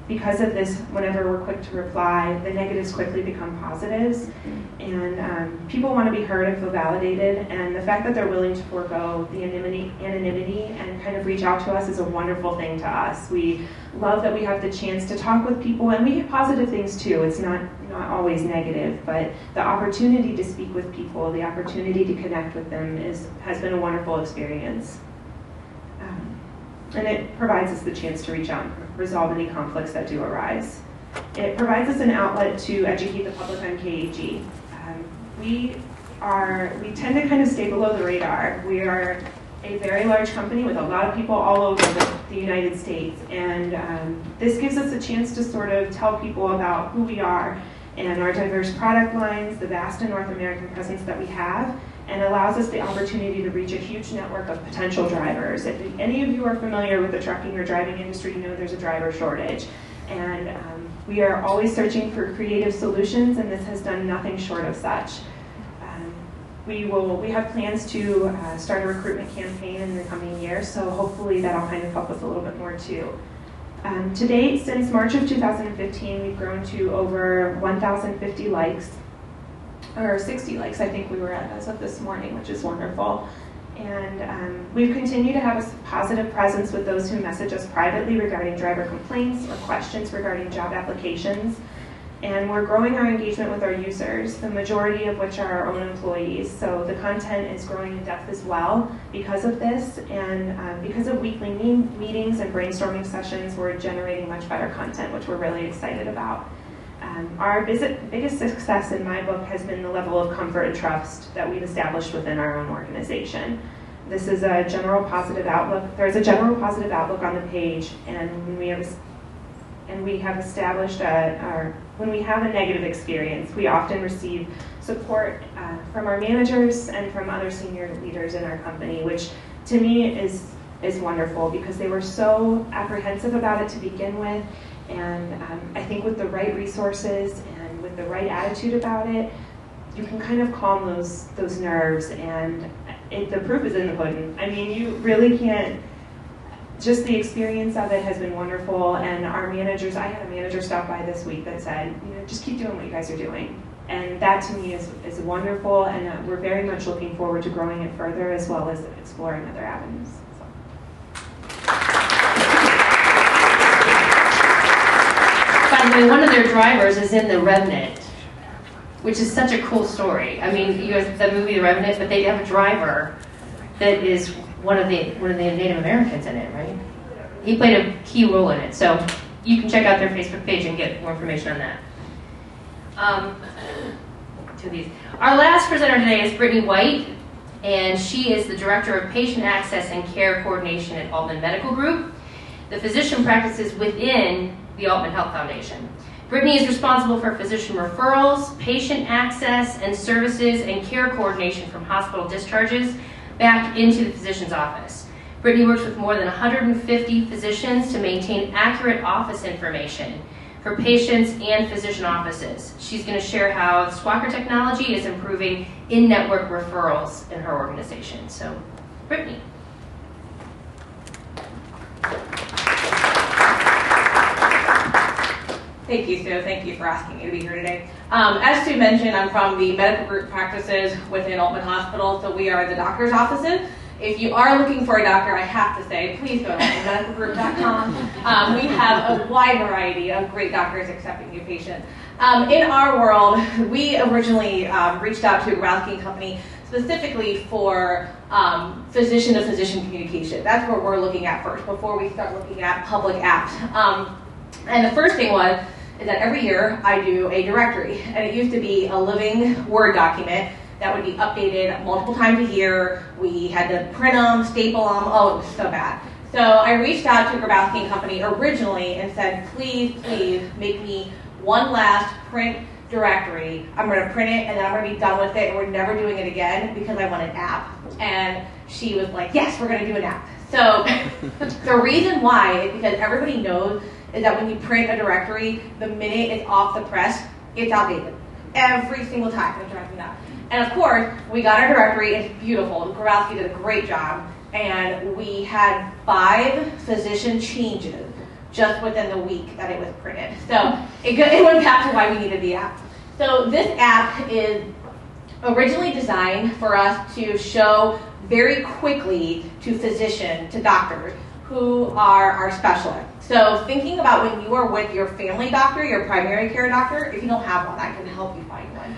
because of this, whenever we're quick to reply, the negatives quickly become positives. And people want to be heard and feel validated. And the fact that they're willing to forego the anonymity and kind of reach out to us is a wonderful thing to us. We love that we have the chance to talk with people, and we get positive things too. It's not always negative, but the opportunity to speak with people, the opportunity to connect with them has been a wonderful experience. And it provides us the chance to reach out and resolve any conflicts that do arise. It provides us an outlet to educate the public on KAG. We tend to kind of stay below the radar. We are a very large company with a lot of people all over the United States, and this gives us a chance to sort of tell people about who we are and our diverse product lines, the vast and North American presence that we have, and allows us the opportunity to reach a huge network of potential drivers. If any of you are familiar with the trucking or driving industry, you know there's a driver shortage. And we are always searching for creative solutions, and this has done nothing short of such. We have plans to start a recruitment campaign in the coming year, so hopefully that'll kind of help us a little bit more too. To date, since March of 2015, we've grown to over 1,050 likes, or 60 likes I think we were at as of this morning, which is wonderful. And we've continued to have a positive presence with those who message us privately regarding driver complaints or questions regarding job applications. And we're growing our engagement with our users, the majority of which are our own employees. So the content is growing in depth as well because of this. And because of weekly meetings and brainstorming sessions, we're generating much better content, which we're really excited about. Our biggest success in my book has been the level of comfort and trust that we've established within our own organization. This is a general positive outlook. There's a general positive outlook on the page, and when we have established when we have a negative experience, we often receive support from our managers and from other senior leaders in our company, which to me is is wonderful because they were so apprehensive about it to begin with. And I think with the right resources and with the right attitude about it, you can kind of calm those nerves, and the proof is in the pudding. I mean, you really can't, just the experience of it has been wonderful, and our managers, I had a manager stop by this week that said, just keep doing what you guys are doing. And that to me is wonderful, and we're very much looking forward to growing it further as well as exploring other avenues. By the way, one of their drivers is in The Revenant, which is such a cool story. I mean, you have the movie The Revenant, but they have a driver that is one of the Native Americans in it, right? He played a key role in it. So you can check out their Facebook page and get more information on that. Our last presenter today is Brittany White, and she is the Director of Patient Access and Care Coordination at Altman Medical Group. The physician practices within the Altman Health Foundation. Brittany is responsible for physician referrals, patient access and services, and care coordination from hospital discharges back into the physician's office. Brittany works with more than 150 physicians to maintain accurate office information for patients and physician offices. She's going to share how Squawker technology is improving in-network referrals in her organization. So, Brittany. Thank you, Sue. Thank you for asking me to be here today. As Sue mentioned, I'm from the medical group practices within Altman Hospital, so we are the doctor's offices. If you are looking for a doctor, I have to say, please go to altmanmedicalgroup.com. We have a wide variety of great doctors accepting new patients. In our world, we originally reached out to Grabowski Company specifically for physician-to-physician communication. That's what we're looking at first before we start looking at public apps. And the first thing is that every year I do a directory, and it used to be a living Word document that would be updated multiple times a year. We had to print them, staple them. Oh, it was so bad. So I reached out to Grabowski Company originally and said, please make me one last print directory. I'm going to print it, and then I'm going to be done with it, and we're never doing it again because I want an app. And she was like, yes, we're going to do an app. So the reason why is because everybody knows is that when you print a directory, the minute it's off the press, it's outdated. Every single time. It drives me nuts. And of course, we got our directory. It's beautiful. Grabowski did a great job. And we had 5 physician changes just within the week that it was printed. So it went back to why we needed the app. So this app is originally designed for us to show very quickly to doctors who are our specialists. So thinking about when you are with your family doctor, your primary care doctor, if you don't have one, I can help you find one.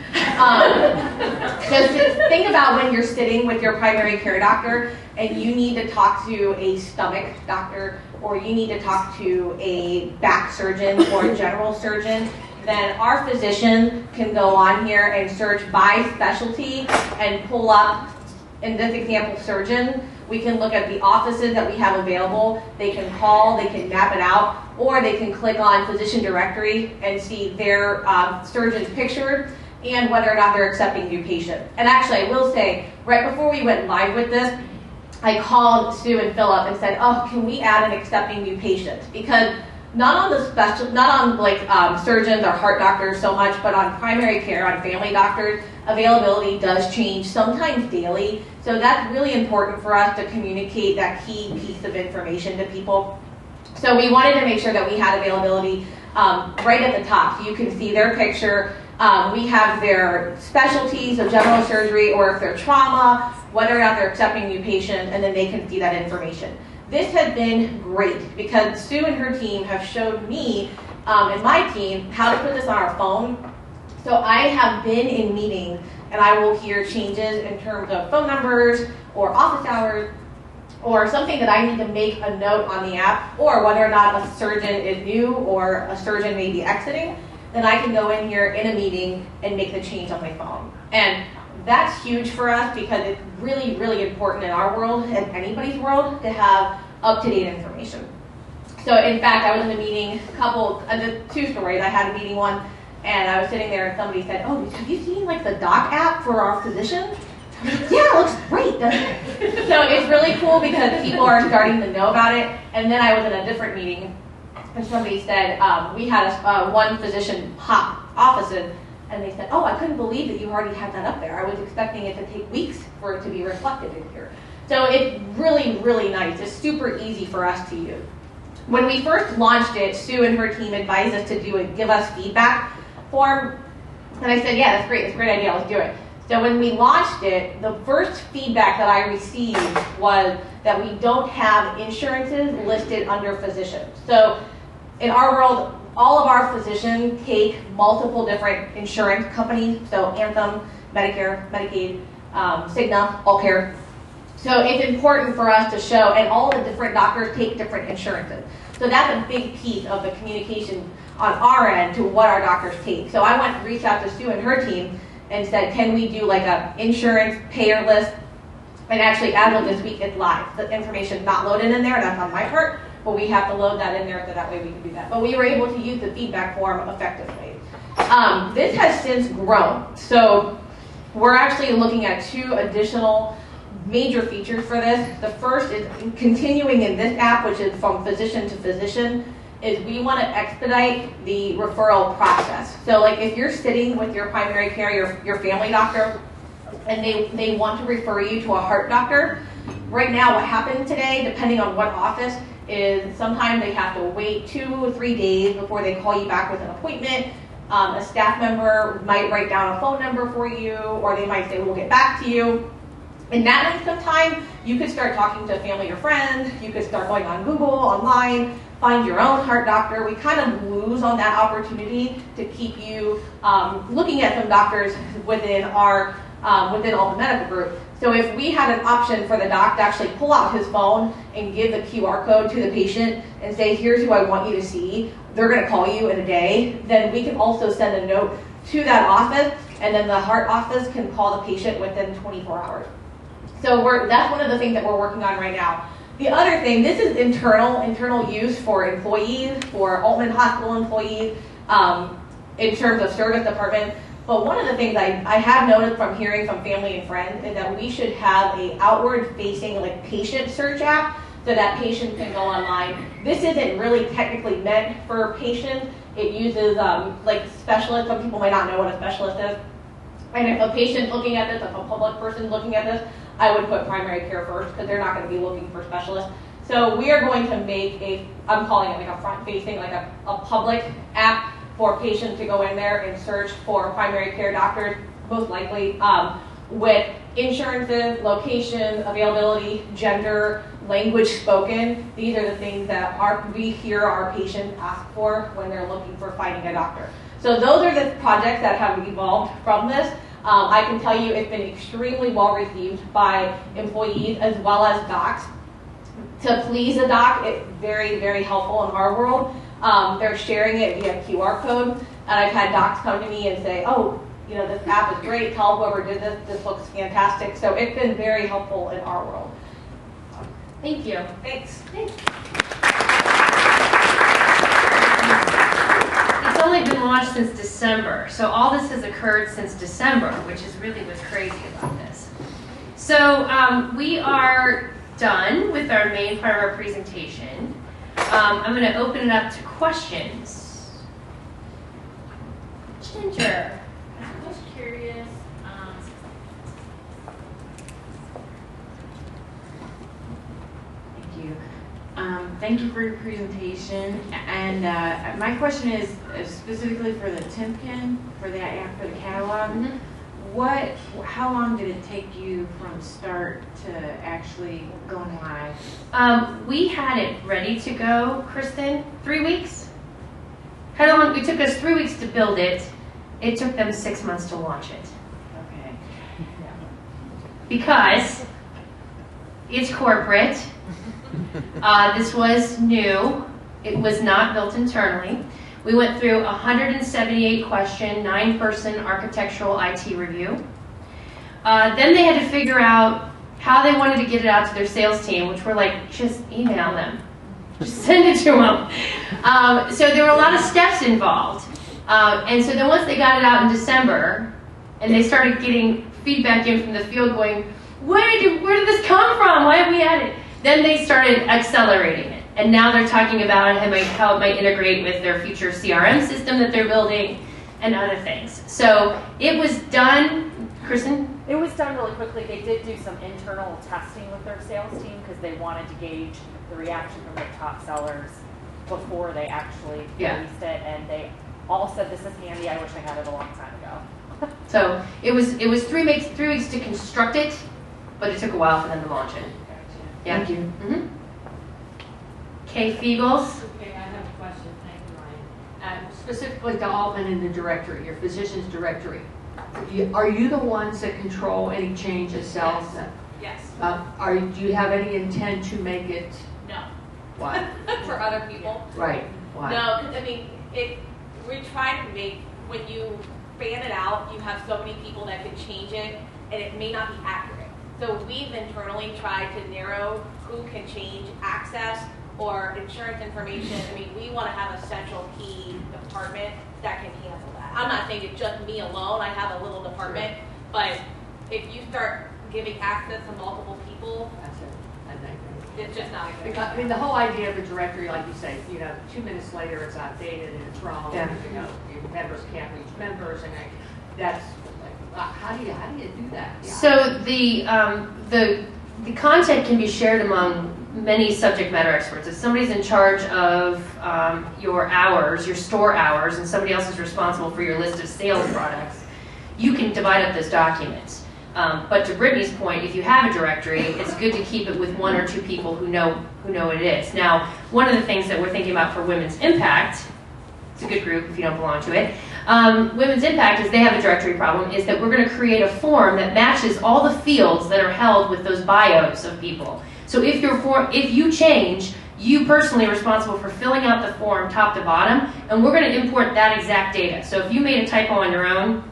So think about when you're sitting with your primary care doctor and you need to talk to a stomach doctor, or you need to talk to a back surgeon or a general surgeon. Then our physician can go on here and search by specialty and pull up, in this example, surgeon. We can look at the offices that we have available. They can call, they can map it out, or they can click on physician directory and see their surgeon's picture and whether or not they're accepting new patients. And actually, I will say, right before we went live with this, I called Sue and Philip and said, oh, can we add an accepting new patients? Because not on surgeons or heart doctors so much, but on primary care, on family doctors, availability does change, sometimes daily. So that's really important for us to communicate that key piece of information to people. So we wanted to make sure that we had availability right at the top, so you can see their picture. We have their specialties, so general surgery, or if they're trauma, whether or not they're accepting new patients, and then they can see that information. This has been great because Sue and her team have showed me and my team how to put this on our phone. So I have been in meetings and I will hear changes in terms of phone numbers or office hours or something that I need to make a note on the app, or whether or not a surgeon is new or a surgeon may be exiting, then I can go in here in a meeting and make the change on my phone. And that's huge for us because it's really, really important in our world and anybody's world to have up-to-date information. So in fact, I was in a meeting, two stories. I had a meeting one, and I was sitting there and somebody said, oh, have you seen like the doc app for our physicians? Yeah, it looks great, doesn't it? So it's really cool cool because people are starting to know about it. And then I was in a different meeting, and somebody said, we had one physician pop offices, and they said, oh, I couldn't believe that you already had that up there. I was expecting it to take weeks for it to be reflected in here. So it's really, really nice. It's super easy for us to use. When we first launched it, Sue and her team advised us to do a give us feedback form. And I said, yeah, that's great. That's a great idea. Let's do it. So when we launched it, the first feedback that I received was that we don't have insurances listed under physicians. So in our world, all of our physicians take multiple different insurance companies. So Anthem, Medicare, Medicaid, Cigna, Allcare. So it's important for us to show, and all the different doctors take different insurances. So that's a big piece of the communication on our end to what our doctors take. So I went and reached out to Sue and her team and said, can we do like a insurance payer list? And actually, as of this week, it's live. The information's not loaded in there, that's on my part, but we have to load that in there so that way we can do that. But we were able to use the feedback form effectively. This has since grown. So we're actually looking at 2 additional major features for this. The first is continuing in this app, which is from physician to physician, is we want to expedite the referral process. So like if you're sitting with your primary care, your family doctor, and they want to refer you to a heart doctor, right now what happens today, depending on what office, is sometimes they have to wait 2 or 3 days before they call you back with an appointment. A staff member might write down a phone number for you, or they might say, we'll get back to you. In that length of time, you could start talking to family or friends, you could start going on Google, online, find your own heart doctor. We kind of lose on that opportunity to keep you looking at some doctors within our within all the medical group. So if we had an option for the doc to actually pull out his phone and give the QR code to the patient and say, here's who I want you to see, they're going to call you in a day, then we can also send a note to that office, and then the heart office can call the patient within 24 hours. So that's one of the things that we're working on right now. The other thing, this is internal use for employees, for Altman Hospital employees, in terms of service department. But one of the things I have noticed from hearing from family and friends is that we should have a outward-facing like patient search app so that patients can go online. This isn't really technically meant for patients. It uses like specialists. Some people might not know what a specialist is. And if a patient's looking at this, if a public person's looking at this, I would put primary care first because they're not going to be looking for specialists. So we are going to make I'm calling it like a front-facing, like a public app for patients to go in there and search for primary care doctors, most likely with insurances, location, availability, gender, language spoken. These are the things that we hear our patients ask for when they're looking for finding a doctor. So those are the projects that have evolved from this. I can tell you it's been extremely well received by employees as well as docs. To please a doc, it's very, very helpful in our world. They're sharing it via QR code, and I've had docs come to me and say, oh, you know, this app is great, tell whoever did this, this looks fantastic. So it's been very helpful in our world. Thank you. Thanks. It's only been launched since December, so all this has occurred since December, which is really what's crazy about this. So we are done with our main part of our presentation. I'm going to open it up to questions. Ginger. I'm just curious. Thank you. Thank you for your presentation. And my question is specifically for the Timken, for the app, for the catalog. Mm-hmm. How long did it take you from start to actually going live? We had it ready to go, Kristen, 3 weeks. How long? It took us 3 weeks to build it. It took them 6 months to launch it. Okay. Because it's corporate. This was new. It was not built internally. We went through 178 question, 9-person architectural IT review. Then they had to figure out how they wanted to get it out to their sales team, which were like, just email them. Just send it to them. So there were a lot of steps involved. And so then once they got it out in December, and they started getting feedback in from the field going, where did this come from? Why have we had it? Then they started accelerating it. And now they're talking about how it might integrate with their future CRM system that they're building and other things. So it was done, Kristen? It was done really quickly. They did do some internal testing with their sales team because they wanted to gauge the reaction from their top sellers before they actually released it. And they all said, this is handy. I wish I had it a long time ago. So it was 3 weeks to construct it, but it took a while for them to launch it. Yeah. Thank you. Mm-hmm. Kay Fiegels. Okay, I have a question. Thank you, Ryan. Specifically to Altman in the directory, your physician's directory. Are you the ones that control any changes, cells? Yes. Do you have any intent to make it? No. Why? For other people. Right. Why? No, because I mean, we try to make, when you fan it out, you have so many people that could change it, and it may not be accurate. So we've internally tried to narrow who can change access or insurance information. I mean, we want to have a central key department that can handle that. I'm not saying it's just me alone. I have a little department, but if you start giving access to multiple people, That's it. I think. it's just not good. Because, I mean, the whole idea of a directory, like you say, 2 minutes later it's outdated and it's wrong. Yeah. Your members can't reach members, and that's like, how do you do that? Yeah. So the content can be shared among many subject matter experts. If somebody's in charge of your hours, your store hours, and somebody else is responsible for your list of sales products, you can divide up those documents. But to Brittany's point, if you have a directory, it's good to keep it with 1 or 2 people who know what it is. Now, one of the things that we're thinking about for Women's Impact, it's a good group if you don't belong to it, Women's Impact, is they have a directory problem, is that we're going to create a form that matches all the fields that are held with those bios of people. So if you change, you personally are responsible for filling out the form top to bottom, and we're going to import that exact data. So if you made a typo on your own,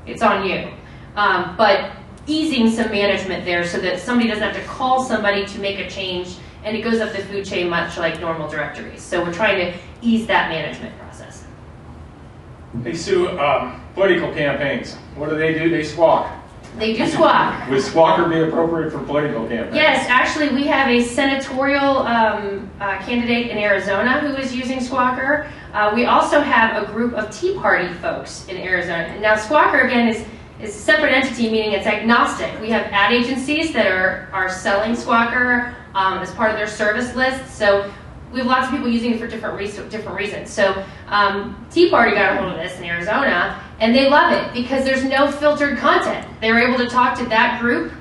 it's on you. But easing some management there so that somebody doesn't have to call somebody to make a change, and it goes up the food chain much like normal directories. So we're trying to ease that management process. Hey Sue, political campaigns, what do? They squawk. They do squawk. Would squawker be appropriate for political campaigns? Yes, actually we have a senatorial candidate in Arizona who is using Squawker. We also have a group of Tea Party folks in Arizona. Now Squawker, again, is a separate entity, meaning it's agnostic. We have ad agencies that are selling Squawker as part of their service list. So we have lots of people using it for different reasons. So Tea Party got a hold of this in Arizona, and they love it because there's no filtered content. They're able to talk to that group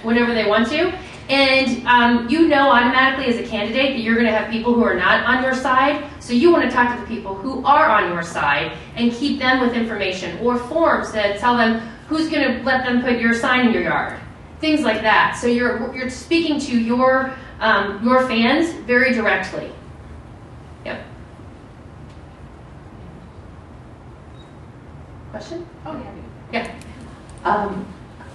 whenever they want to. And you know automatically as a candidate that you're going to have people who are not on your side. So you want to talk to the people who are on your side and keep them with information or forms that tell them who's going to let them put your sign in your yard. Things like that. So you're speaking to your fans very directly. Yep. Question? Oh, yeah.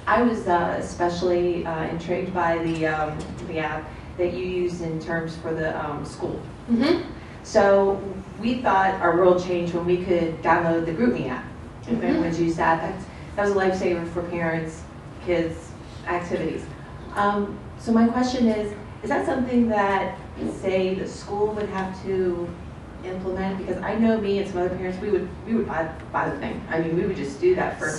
I was especially intrigued by the app that you used in terms for the school. Mm-hmm. So we thought our world changed when we could download the GroupMe app. If everyone's used that, that was a lifesaver for parents, kids, activities. So my question is that something that, say, the school would have to implement? Because I know me and some other parents, we would buy the thing. I mean, we would just do that for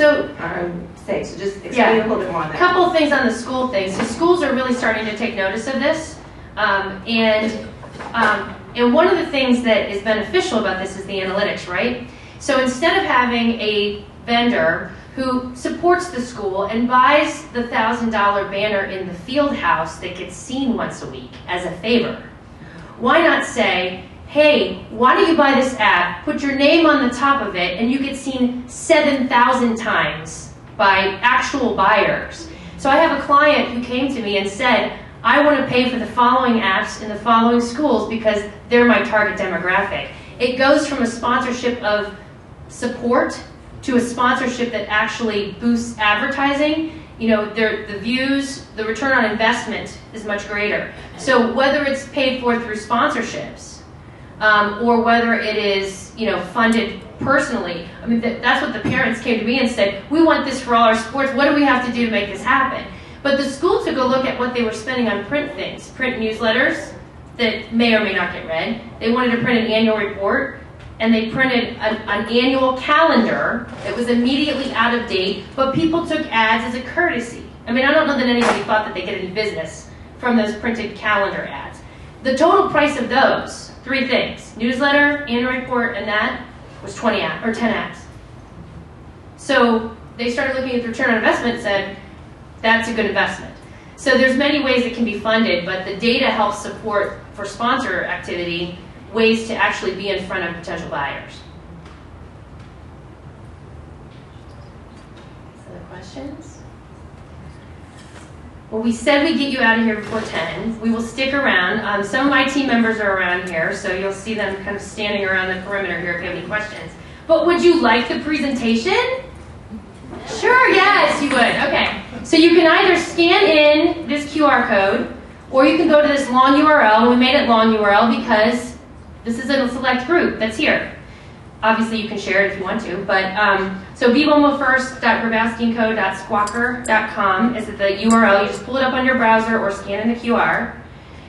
our own sake. So just explain a little bit more on that. A couple of things on the school thing. So schools are really starting to take notice of this. And one of the things that is beneficial about this is the analytics, right? So instead of having a vendor who supports the school and buys the $1,000 banner in the field house that gets seen once a week as a favor, why not say, hey, why don't you buy this app, put your name on the top of it, and you get seen 7,000 times by actual buyers. So I have a client who came to me and said, I want to pay for the following apps in the following schools because they're my target demographic. It goes from a sponsorship of support to a sponsorship that actually boosts advertising. You know, the views, the return on investment is much greater. So whether it's paid for through sponsorships or whether it is, funded personally, that's what the parents came to me and said, we want this for all our sports. What do we have to do to make this happen? But the school took a look at what they were spending on print things, print newsletters that may or may not get read. They wanted to print an annual report, and they printed an annual calendar that was immediately out of date, but people took ads as a courtesy. I mean, I don't know that anybody thought that they get any business from those printed calendar ads. The total price of those, 3 things, newsletter, annual report, and that, was 10 ads. So they started looking at the return on investment and said, that's a good investment. So there's many ways it can be funded, but the data helps support, for sponsor activity, ways to actually be in front of potential buyers. Other questions? Well, we said we'd get you out of here before 10. We will stick around. Some of my team members are around here, so you'll see them kind of standing around the perimeter here if you have any questions. But would you like the presentation? Sure, yes, you would. Okay. So you can either scan in this QR code, or you can go to this long URL. We made it long URL because this is a select group that's here. Obviously, you can share it if you want to, but so bebomofirst.grabowskiandco.squawker.com is the URL. You just pull it up on your browser or scan in the QR.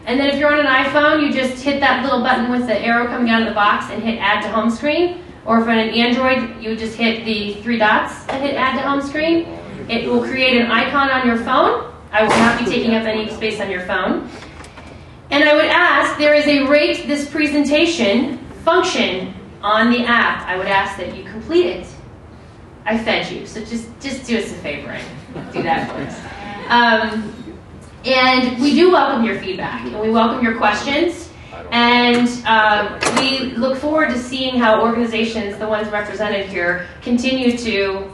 And then if you're on an iPhone, you just hit that little button with the arrow coming out of the box and hit Add to Home Screen. Or if on an Android, you would just hit the 3 dots and hit Add to Home Screen. It will create an icon on your phone. I will not be taking up any space on your phone. And I would ask, there is a rate this presentation function on the app. I would ask that you complete it. I fed you, so just do us a favor and do that for us. And we do welcome your feedback, and we welcome your questions. And we look forward to seeing how organizations, the ones represented here, continue to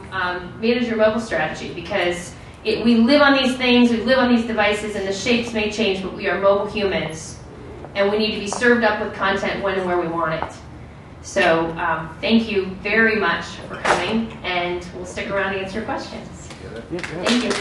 manage your mobile strategy, because we live on these things, we live on these devices, and the shapes may change, but we are mobile humans, and we need to be served up with content when and where we want it. So thank you very much for coming, and we'll stick around to answer your questions. Thank you.